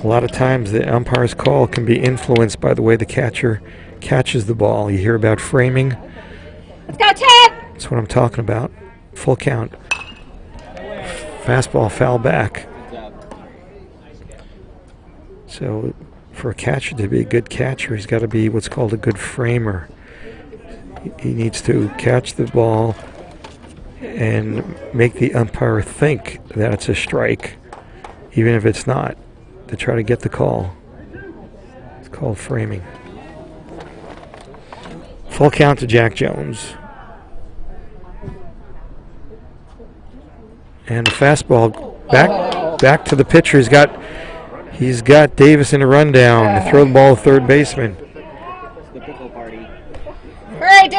A lot of times the umpire's call can be influenced by the way the catcher catches the ball. You hear about framing. Let's go, Ted! That's what I'm talking about. Full count. Fastball foul back. So for a catcher to be a good catcher, he's got to be what's called a good framer. He needs to catch the ball and make the umpire think that it's a strike, even if it's not, to try to get the call. It's called framing. Full count to Jack Jones. And the fastball back to the pitcher. He's got Davis in a rundown to throw the ball to third baseman. The pickle party. Right.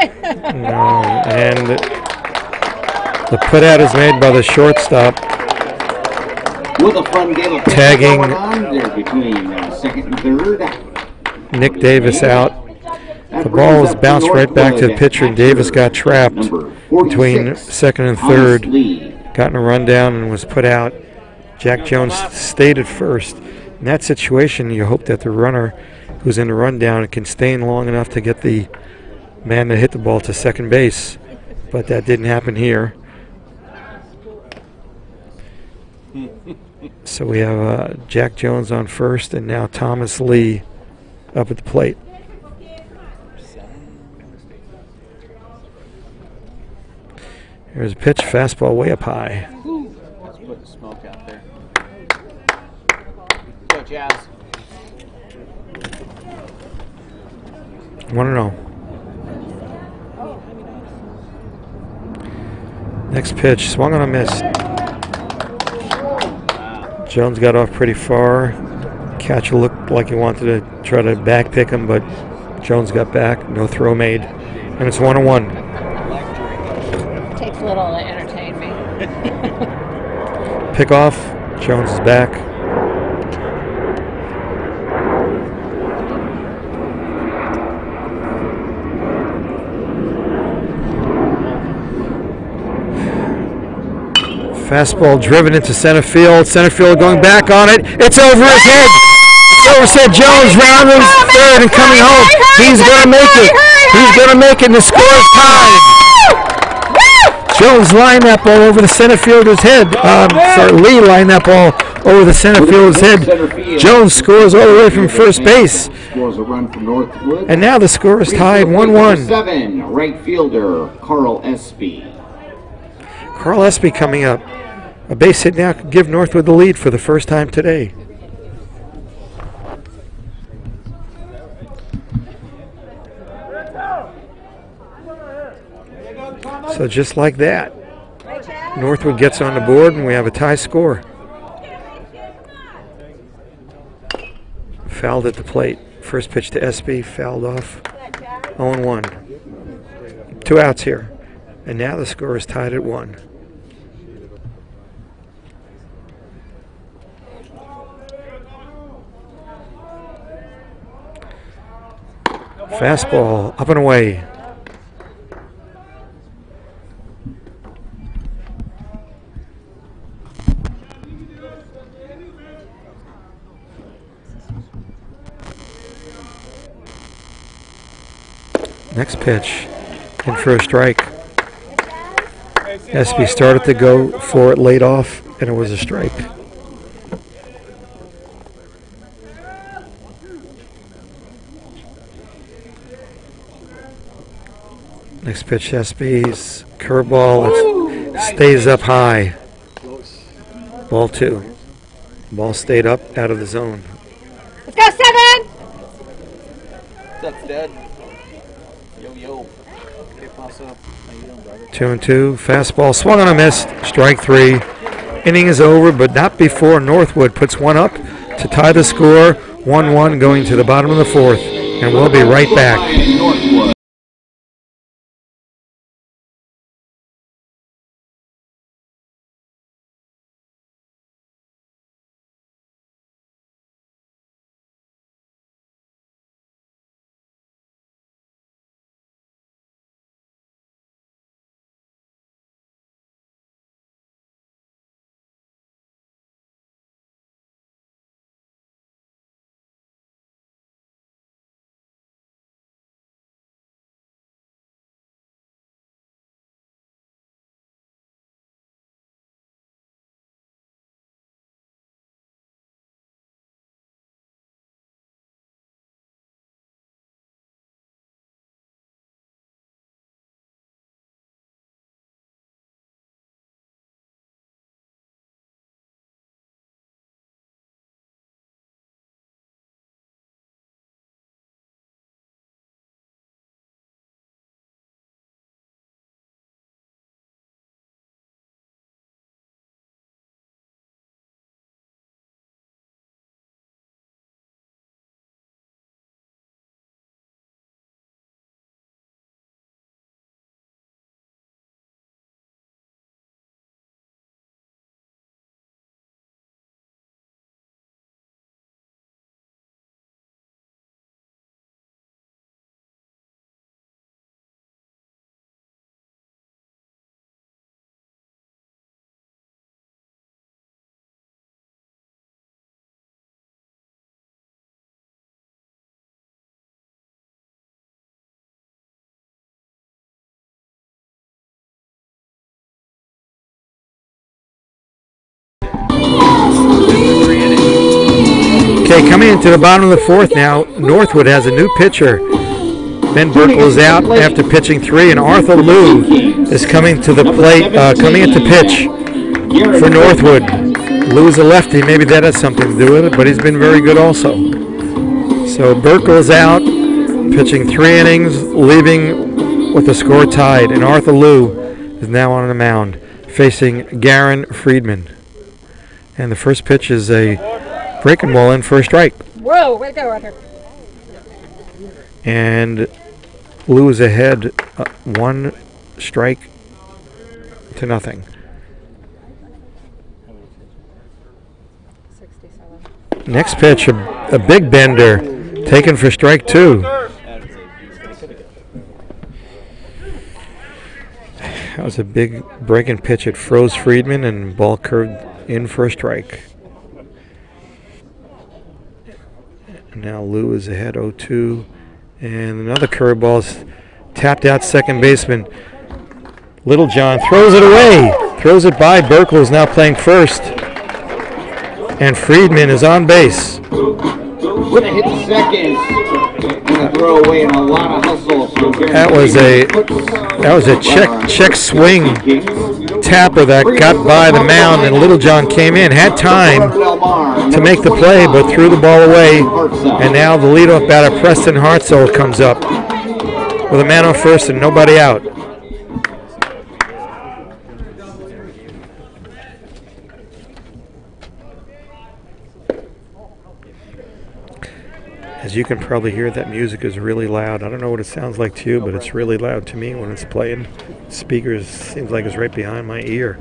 No, and the putout is made by the shortstop. With a fun game of Tagging going on there between second and third. Nick Davis out. The ball was bounced right back to the pitcher, and Davis got trapped between second and third. Got in a rundown and was put out. Jack Jones stayed at first. In that situation, you hope that the runner who's in the rundown can stay in long enough to get the man to hit the ball to second base. But that didn't happen here. So we have Jack Jones on first, and now Thomas Lee up at the plate. Here's a pitch, fastball way up high. Let's put the smoke out there. Go, Jazz. 1-0. Next pitch, swung on a miss. Jones got off pretty far. Catcher looked like he wanted to try to back pick him, but Jones got back. No throw made. And it's 1-1. Takes a little to entertain me. Pick off. Jones is back. Fastball driven into center field. Center field going back on it. It's over his head. It's over his head. Jones rounding third and coming home. He's going to make it. He's going to make it, and the score is tied. Jones lined that ball over the center fielder's head. Lee lined that ball over the center fielder's head. Jones scores all the way from first base. Scores a run from Northwood. And now the score is tied 1-1. 7, right fielder Carl Espy. Carl Espy coming up. A base hit now could give Northwood the lead for the first time today. So just like that, Northwood gets on the board and we have a tie score. Fouled at the plate. First pitch to Espy, fouled off. 0-1. 2 outs here. And now the score is tied at 1. Fastball up and away. Next pitch, in for a strike. Espy started to go for it, laid off, and it was a strike. Next pitch, Espy's curveball. It stays up high. Ball 2. Ball stayed up out of the zone. Let's go, 7! What's up, Dad? Yo, yo. Hey, Paso. How you doing, brother? 2-2. Fastball swung on a miss. Strike 3. Inning is over, but not before Northwood puts one up to tie the score. 1-1 going to the bottom of the 4th. And we'll be right back. Northwood. Okay, coming into the bottom of the 4th now, Northwood has a new pitcher. Ben Burkle is out after pitching 3, and Arthur Liu is coming to the plate, coming in to pitch for Northwood. Liu is a lefty, maybe that has something to do with it, but he's been very good also. So Burkle is out, pitching 3 innings, leaving with the score tied, and Arthur Liu is now on the mound, facing Garen Friedman. And the first pitch is a breaking ball in for a strike. Whoa, way to go, Arthur. And Lou is ahead 1 strike to nothing. 67. Next pitch, a big bender taken for strike 2. That was a big breaking pitch. It froze Friedman and ball curved in for a strike. Now Lou is ahead 0-2, and another curveball tapped out second baseman. Littlejohn throws it away, throws it by. Burkle is now playing first, and Friedman is on base. With a hit second, and a throw away and a lot of hustle. That was a check swing tapper that got by the mound, and Littlejohn came in, had time to make the play, but threw the ball away. And now the leadoff batter, Preston Hartzell, comes up with a man on first and nobody out. As you can probably hear, that music is really loud. I don't know what it sounds like to you, but it's really loud to me when it's playing. Speakers seems like it's right behind my ear.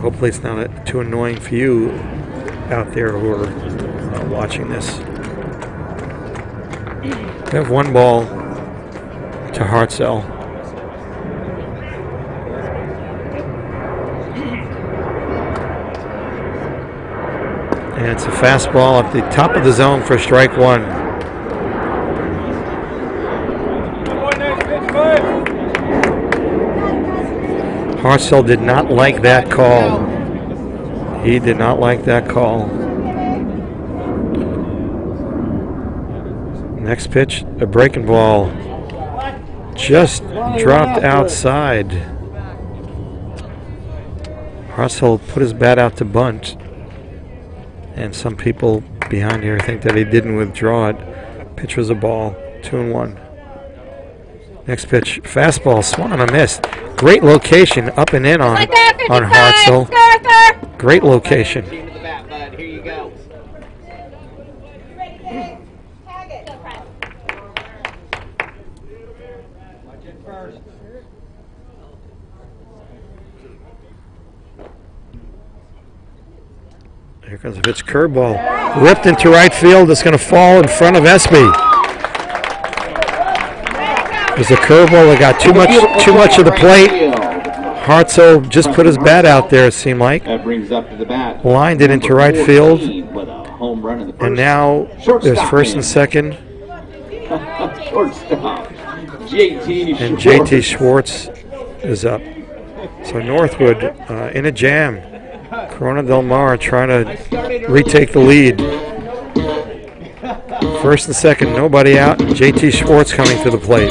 Hopefully it's not too annoying for you out there who are watching this. We have 1 ball to Hartzell. And it's a fastball at the top of the zone for strike 1. Hartzell did not like that call. He did not like that call. Next pitch, a breaking ball. Just dropped outside. Hartzell put his bat out to bunt. And some people behind here think that he didn't withdraw it. Pitch was a ball, 2-1. Next pitch, fastball, swung on a miss. Great location, up and in on Hartzell. Great location. Here comes a pitch, curveball. Ripped into right field. It's going to fall in front of Espy. There's a curveball that got too much of the plate. Hartzell just put his bat out there, it seemed like. That brings up to the bat. Lined it into right field. And now there's first and second. Shortstop. JT Schwartz is up. So Northwood in a jam. Corona Del Mar trying to retake the lead. First and second, nobody out. JT Schwartz coming to the plate.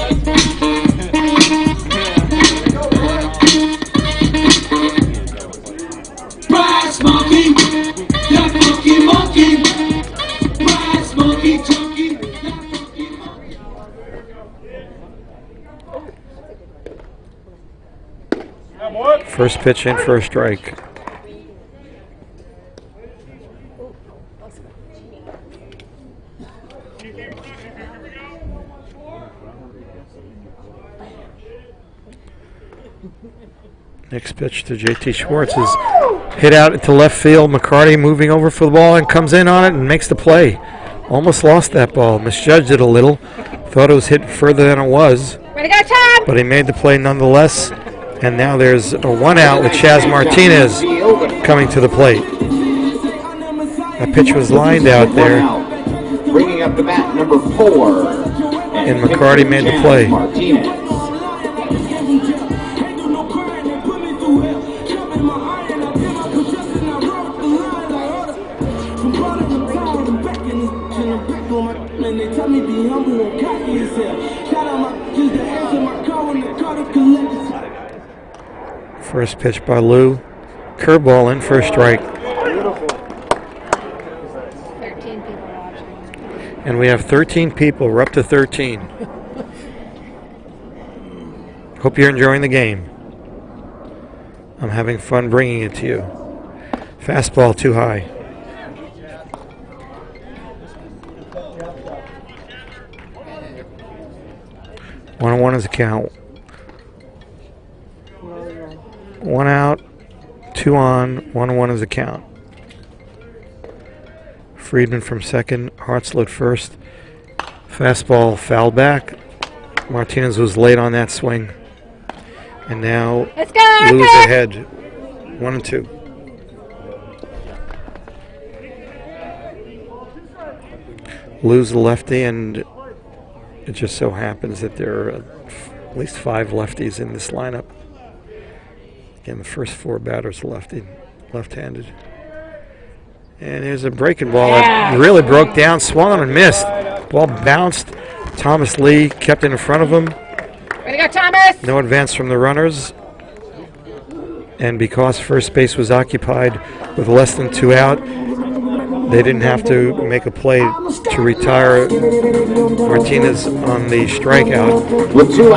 First pitch in for a strike. Next pitch to JT Schwartz is hit out into left field. McCarty moving over for the ball and comes in on it and makes the play. Almost lost that ball. Misjudged it a little. Thought it was hit further than it was. Way to go, Tom! But he made the play nonetheless. And now there's a one out with Chaz Martinez coming to the plate. That pitch was lined out there. Bringing up the bat, number 4. And McCarty made the play. First pitch by Lou. Curveball in for a strike. 13 people watching. And we have 13 people. We're up to 13. Hope you're enjoying the game. I'm having fun bringing it to you. Fastball too high. One on one is the count. 1 out, 2 on, 1-1 is the count. Friedman from second, Hartzell at first. Fastball fouled back. Martinez was late on that swing. And now Lou's ahead. 1-2. Lou's the lefty, and it just so happens that there are at least 5 lefties in this lineup. Again, the first 4 batters left-handed. And here's a breaking ball that really broke down, swung on and missed. Ball bounced. Thomas Lee kept it in front of him. Way to go, Thomas! No advance from the runners. And because first base was occupied with less than 2 out, they didn't have to make a play to retire Martinez on the strikeout.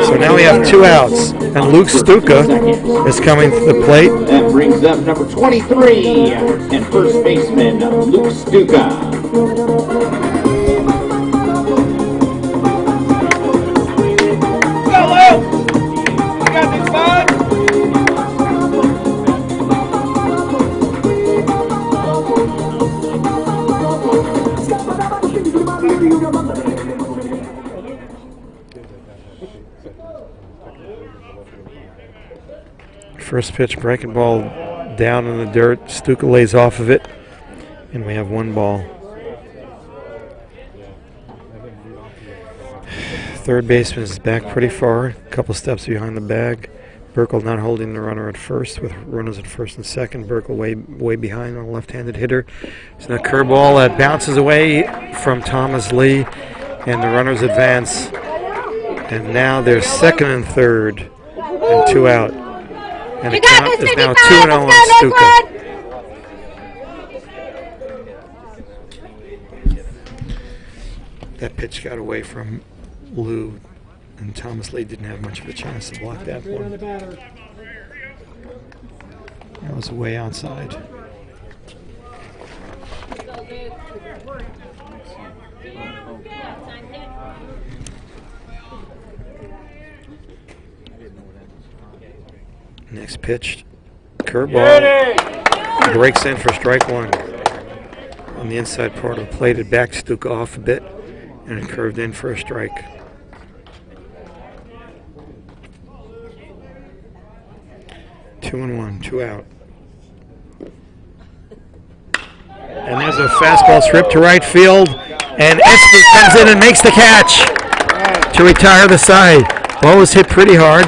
So now we have 2 outs, and Luke Stuka is coming to the plate. That brings up number 23 and first baseman Luke Stuka. First pitch, breaking ball down in the dirt. Stuka lays off of it, and we have 1 ball. Third baseman is back pretty far, a couple steps behind the bag. Burkle not holding the runner at first with runners at first and second. Burkle way behind on a left-handed hitter. It's a curveball that bounces away from Thomas Lee, and the runners advance. And now there's second and third, and 2 out. And the count is now 2-0 on Stuka. That pitch got away from Lou, and Thomas Lee didn't have much of a chance to block that one. That was way outside. Next pitch, curveball, breaks in for strike one. On the inside part of the plate, it back Stuka off a bit, and it curved in for a strike. Two and one, 2 out. And there's a fastball strip to right field, and Espy comes in and makes the catch to retire the side. Ball was hit pretty hard.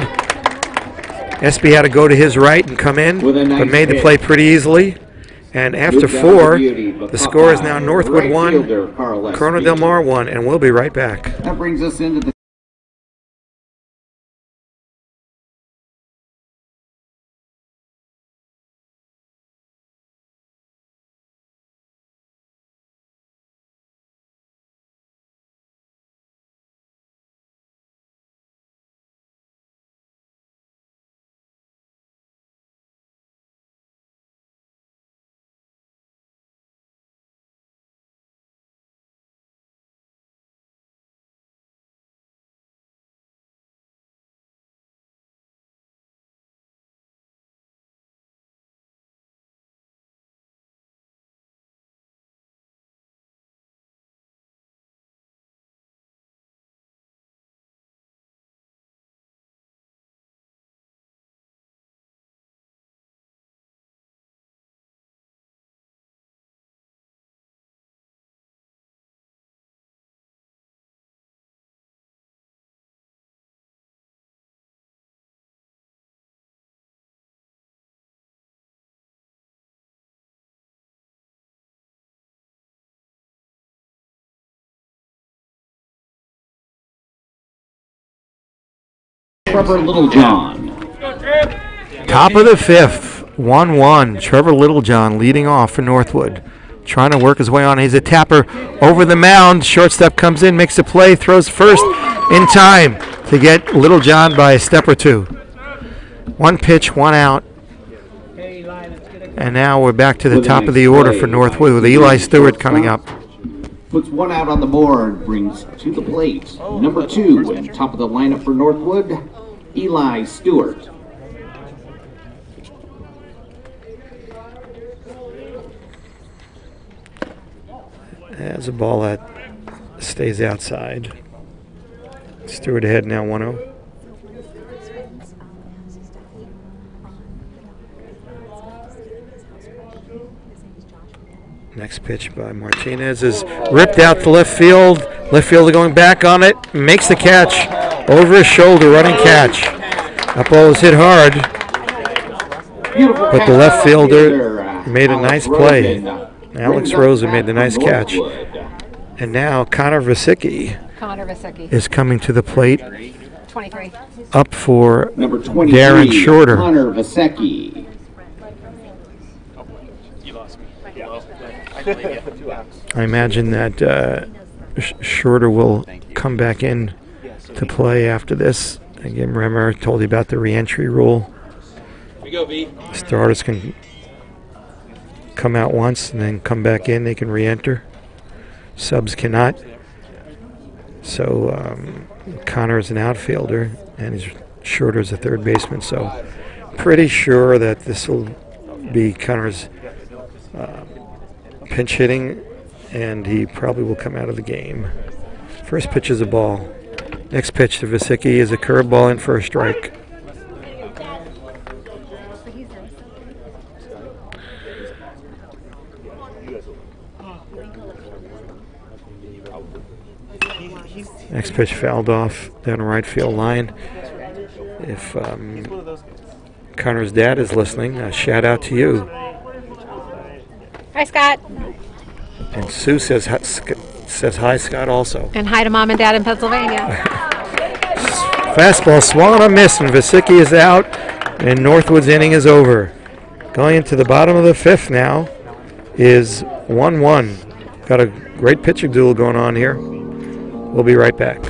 Espy had to go to his right and come in, but made the play pretty easily. And after 4, the score is now Northwood 1, Corona Del Mar 1, and we'll be right back. That brings us into the Trevor Littlejohn. Top of the 5th, 1-1. Trevor Littlejohn leading off for Northwood. Trying to work his way on. He's a tapper over the mound. Shortstop comes in, makes a play, throws first in time to get Littlejohn by a step or two. 1 pitch, 1 out. And now we're back to the top of the order for Northwood with Eli Stewart coming up. Puts 1 out on the board, brings to the plate. Number 2, and top of the lineup for Northwood, Eli Stewart. There's a ball that stays outside. Stewart ahead now 1-0. Next pitch by Martinez is ripped out to left field. Left fielder going back on it. Makes the catch. Over his shoulder, running catch. That ball was hit hard. But the left fielder made a nice play. Alex Rosa made the nice catch. And now Connor Vasicki is coming to the plate. 23. Up for Number 23, Darren Shorter. Connor Vasicki. I imagine that Shorter will come back in to play after this. Again, remember, I told you about the re-entry rule. Starters can come out once and then come back in. They can re-enter. Subs cannot. So Connor is an outfielder and Shorter is a third baseman. So pretty sure that this will be Connor's pinch hitting, and he probably will come out of the game. First pitch is a ball. Next pitch to Vasicki is a curveball in for a strike. Next pitch fouled off down the right field line. If Connor's dad is listening, a shout out to you. Hi, Scott. And Sue says hi, Scott, also. And hi to Mom and Dad in Pennsylvania. Fastball swung on a miss, and Vasicki is out, and Northwood's inning is over. Going into the bottom of the 5th now is 1-1. Got a great pitching duel going on here. We'll be right back.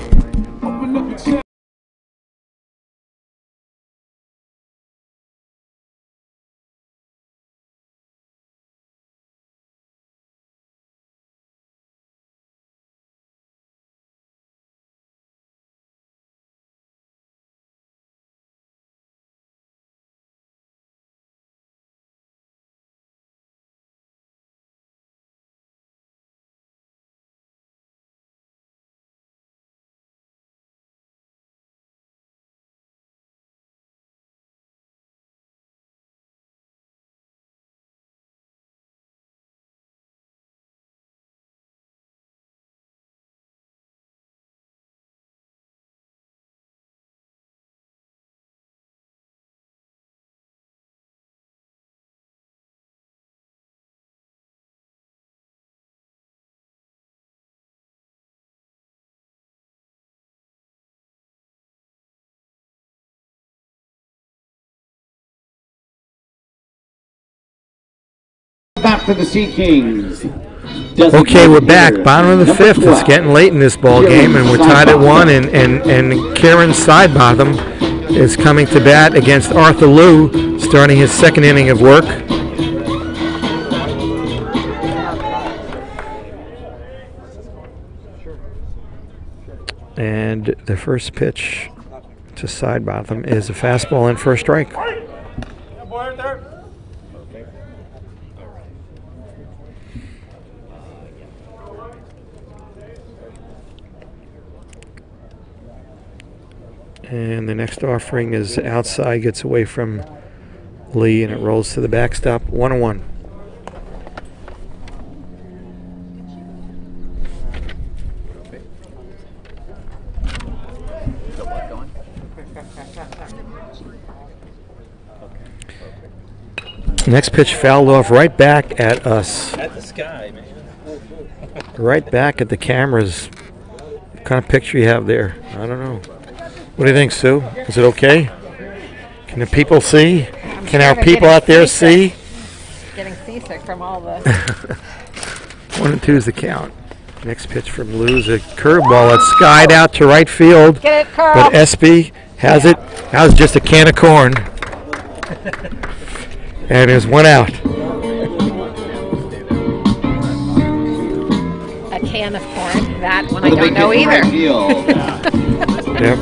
Back to the Sea Kings. Okay, we're back. Bottom of the fifth. It's getting late in this ball game, and we're tied at 1. And Karen Sidebotham is coming to bat against Arthur Liu, starting his second inning of work. And the first pitch to Sidebotham is a fastball in for a strike. And the next offering is outside, gets away from Lee, and it rolls to the backstop. 1-1. Next pitch fouled off right back at us. At the sky, man. Right back at the cameras. What kind of picture you have there? I don't know. What do you think, Sue? Is it okay? Can the people see? Can our people out there see? Getting seasick from all the... 1-2 is the count. Next pitch from Lou's a curveball that's skied out to right field. Get it, Carl. But Espy has it. That was just a can of corn. And there's one out. A can of corn? That one I don't know either. Yep.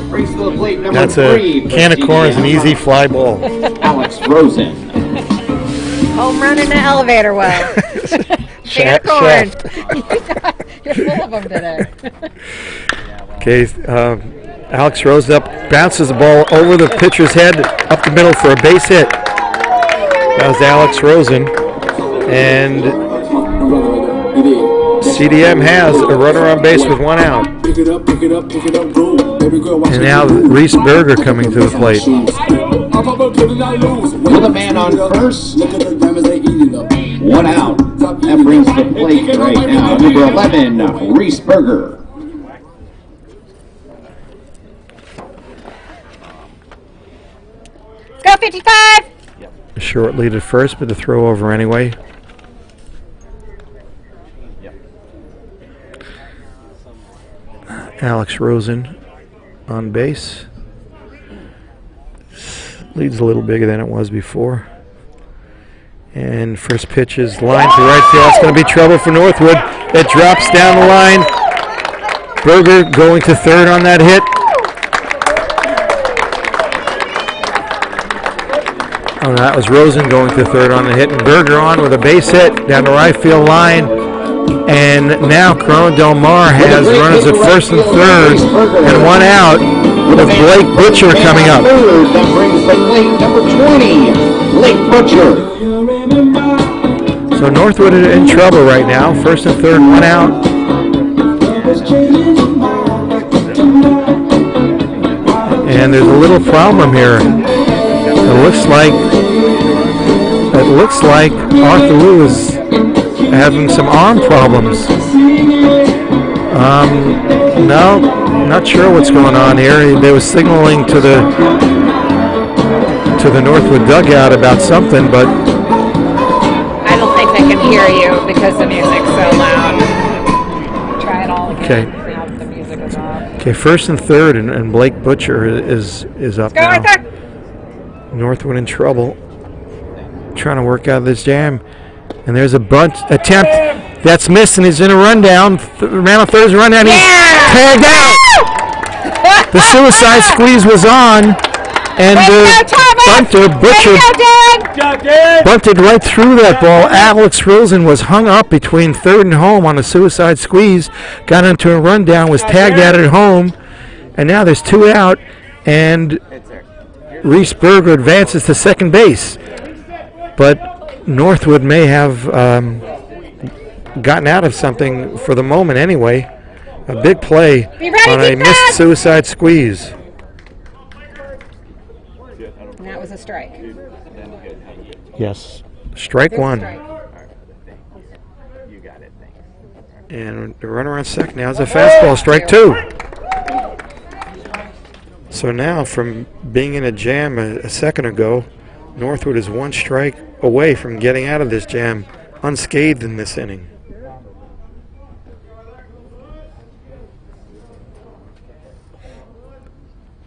That's a can of corn is an easy fly ball. Alex Rosen. Home run in the elevator well. Can of corn. You're full of them today. Okay, Alex Rosen up, bounces the ball over the pitcher's head, up the middle for a base hit. That was Alex Rosen. And CDM has a runner on base with one out. And now Reese Berger coming to the plate. With a man on first, one out. That brings the plate right now. Number 11, Reese Berger. Go 55! A short lead at first, but the throw over anyway. Alex Rosen on base. Lead's a little bigger than it was before. And first pitch is line to right field. It's going to be trouble for Northwood. It drops down the line. Berger going to third on that hit. Oh, that was Rosen going to third on the hit. And Berger on with a base hit down the right field line. And now Corona Del Mar has runners at first and third and one out with Blake Butcher coming up. That brings the plate number 20, Blake Butcher. So Northwood in trouble right now. First and third, one out. And there's a little problem here. It looks like Arthur Liu is having some arm problems. No, not sure what's going on here. They were signaling to the Northwood dugout about something, but I don't think they can hear you because the music's so loud. Try it all again. Okay. Now that the music is on. Okay, first and third, and Blake Butcher is up Go, now. Arthur. Northwood in trouble, trying to work out of this jam. And there's a bunt attempt that's missed, and he's in a rundown. Round third is a rundown. He's tagged out. The suicide squeeze was on, and the bunter, Butcher, bunted right through that ball. Alex Rosen was hung up between third and home on a suicide squeeze, got into a rundown, was tagged out at home, and now there's 2 out, and Reese Berger advances to second base. But Northwood may have gotten out of something for the moment anyway. A big play on a missed suicide squeeze. And that was a strike. Yes. Strike Good one. strike. And the runner on second now is a fastball, strike 2. So now from being in a jam a second ago, Northwood is 1 strike away from getting out of this jam unscathed in this inning.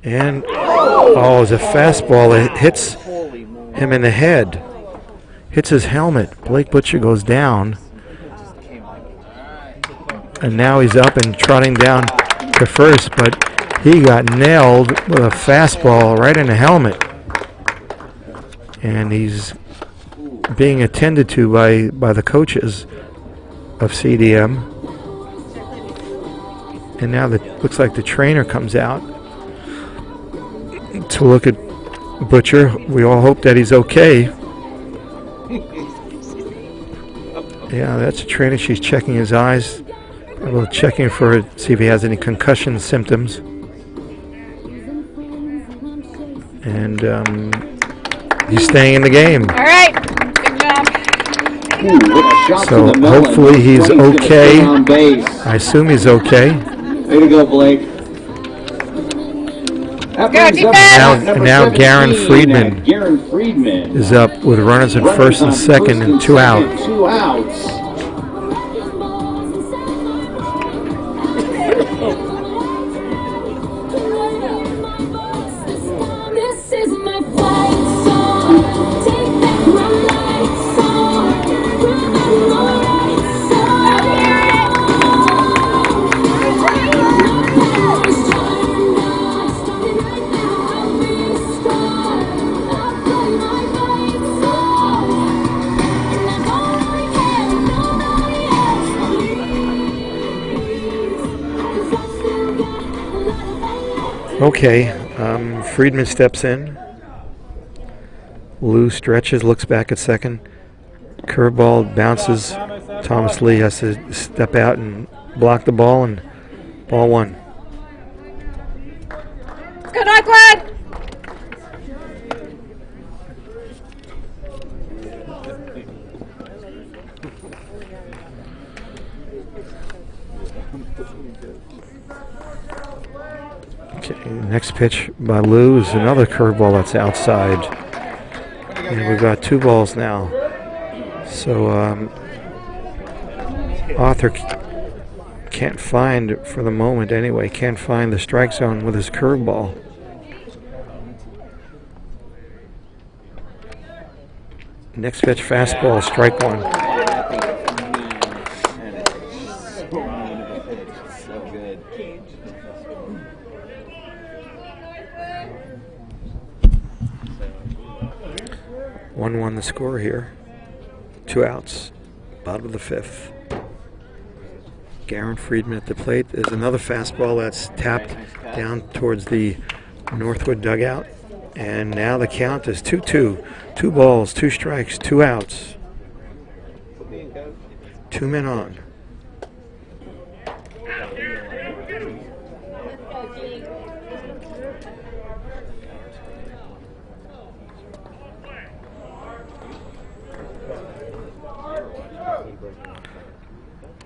And, oh, it's a fastball. It hits him in the head. Hits his helmet. Blake Butcher goes down. And now he's up and trotting down to first, but he got nailed with a fastball right in the helmet. And he's being attended to by the coaches of CDM. And now looks like the trainer comes out to look at Butcher. We all hope that he's okay. Yeah, that's the trainer. She's checking his eyes. Checking for see if he has any concussion symptoms. And he's staying in the game. All right. Good job. So hopefully he's okay. I assume he's okay. Way to go, Blake. Now Garen Friedman is up with runners at first and second and 2 out. Okay, Friedman steps in. Lou stretches, looks back at second. Curveball bounces. Thomas Lee has to step out and block the ball, and ball 1. Good, Northwood. Okay, next pitch by Lou is another curveball that's outside. And we've got 2 balls now. So Arthur can't find, for the moment anyway, can't find the strike zone with his curveball. Next pitch, fastball, strike 1. One the score here. 2 outs. Bottom of the 5th. Garen Friedman at the plate. There's another fastball that's tapped down towards the Northwood dugout. And now the count is 2-2. 2 balls, 2 strikes, 2 outs. 2 men on.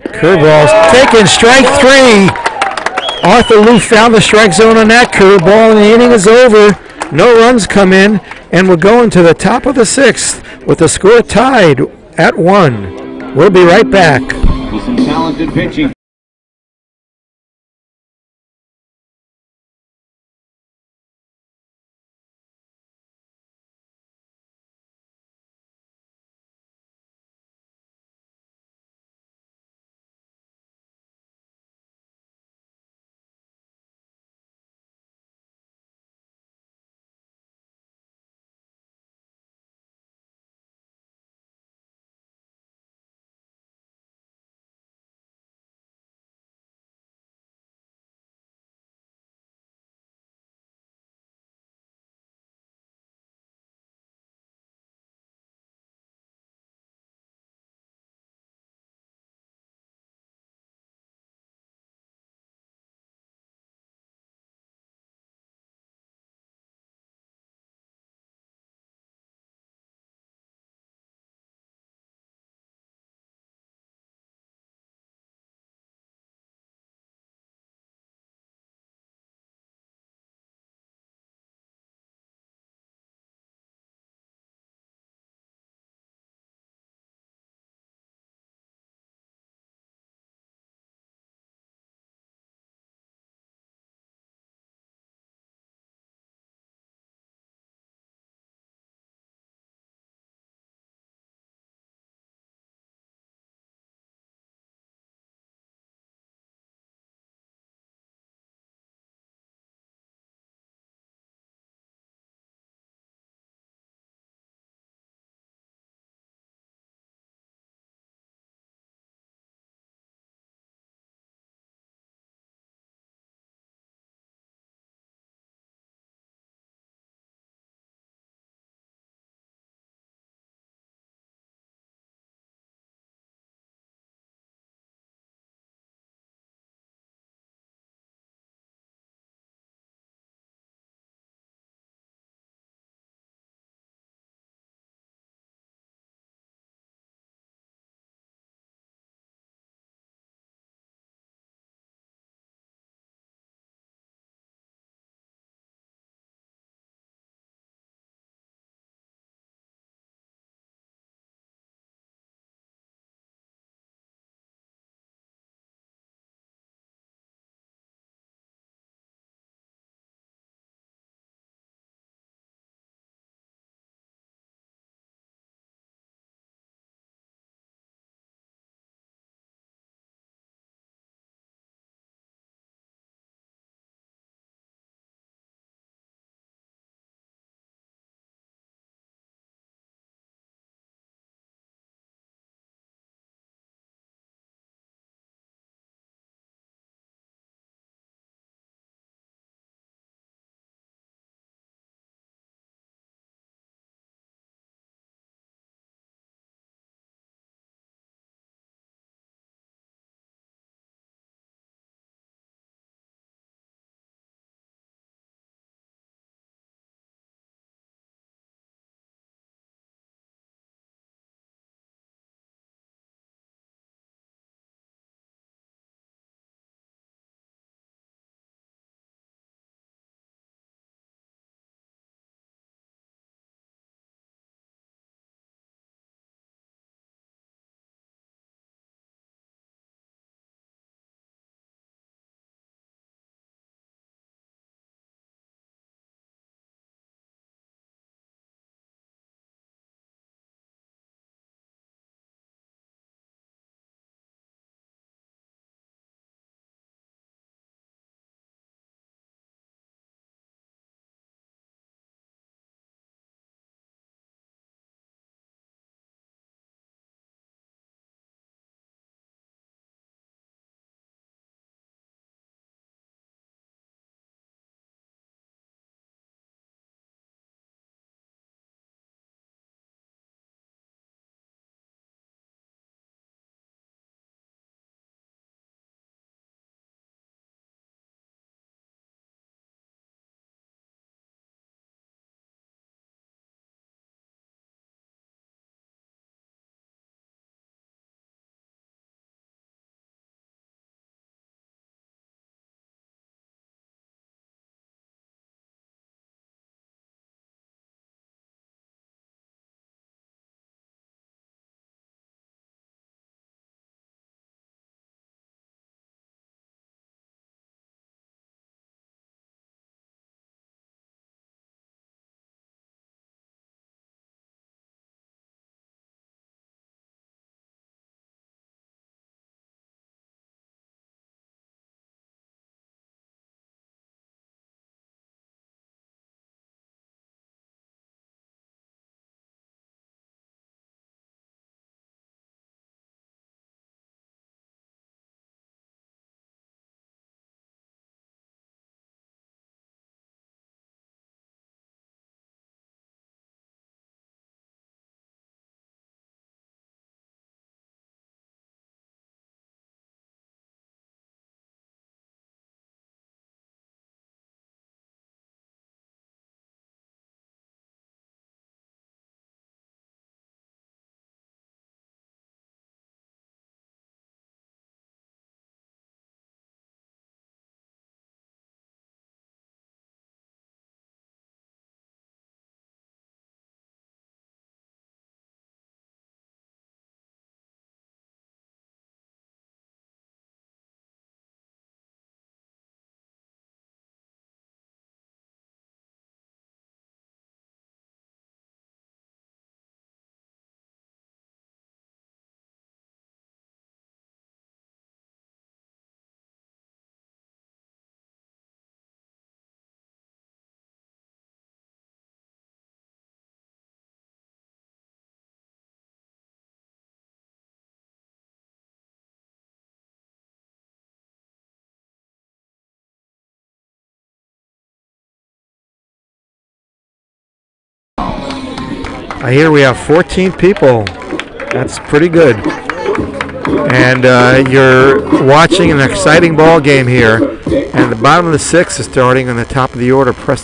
Curveball's taken, strike 3. Arthur Lou found the strike zone on that curveball, and the inning is over. No runs come in, and we're going to the top of the 6th with the score tied at 1. We'll be right back. With some talented pitching. I hear we have 14 people. That's pretty good. And you're watching an exciting ball game here. And the bottom of the 6th is starting on the top of the order. Preston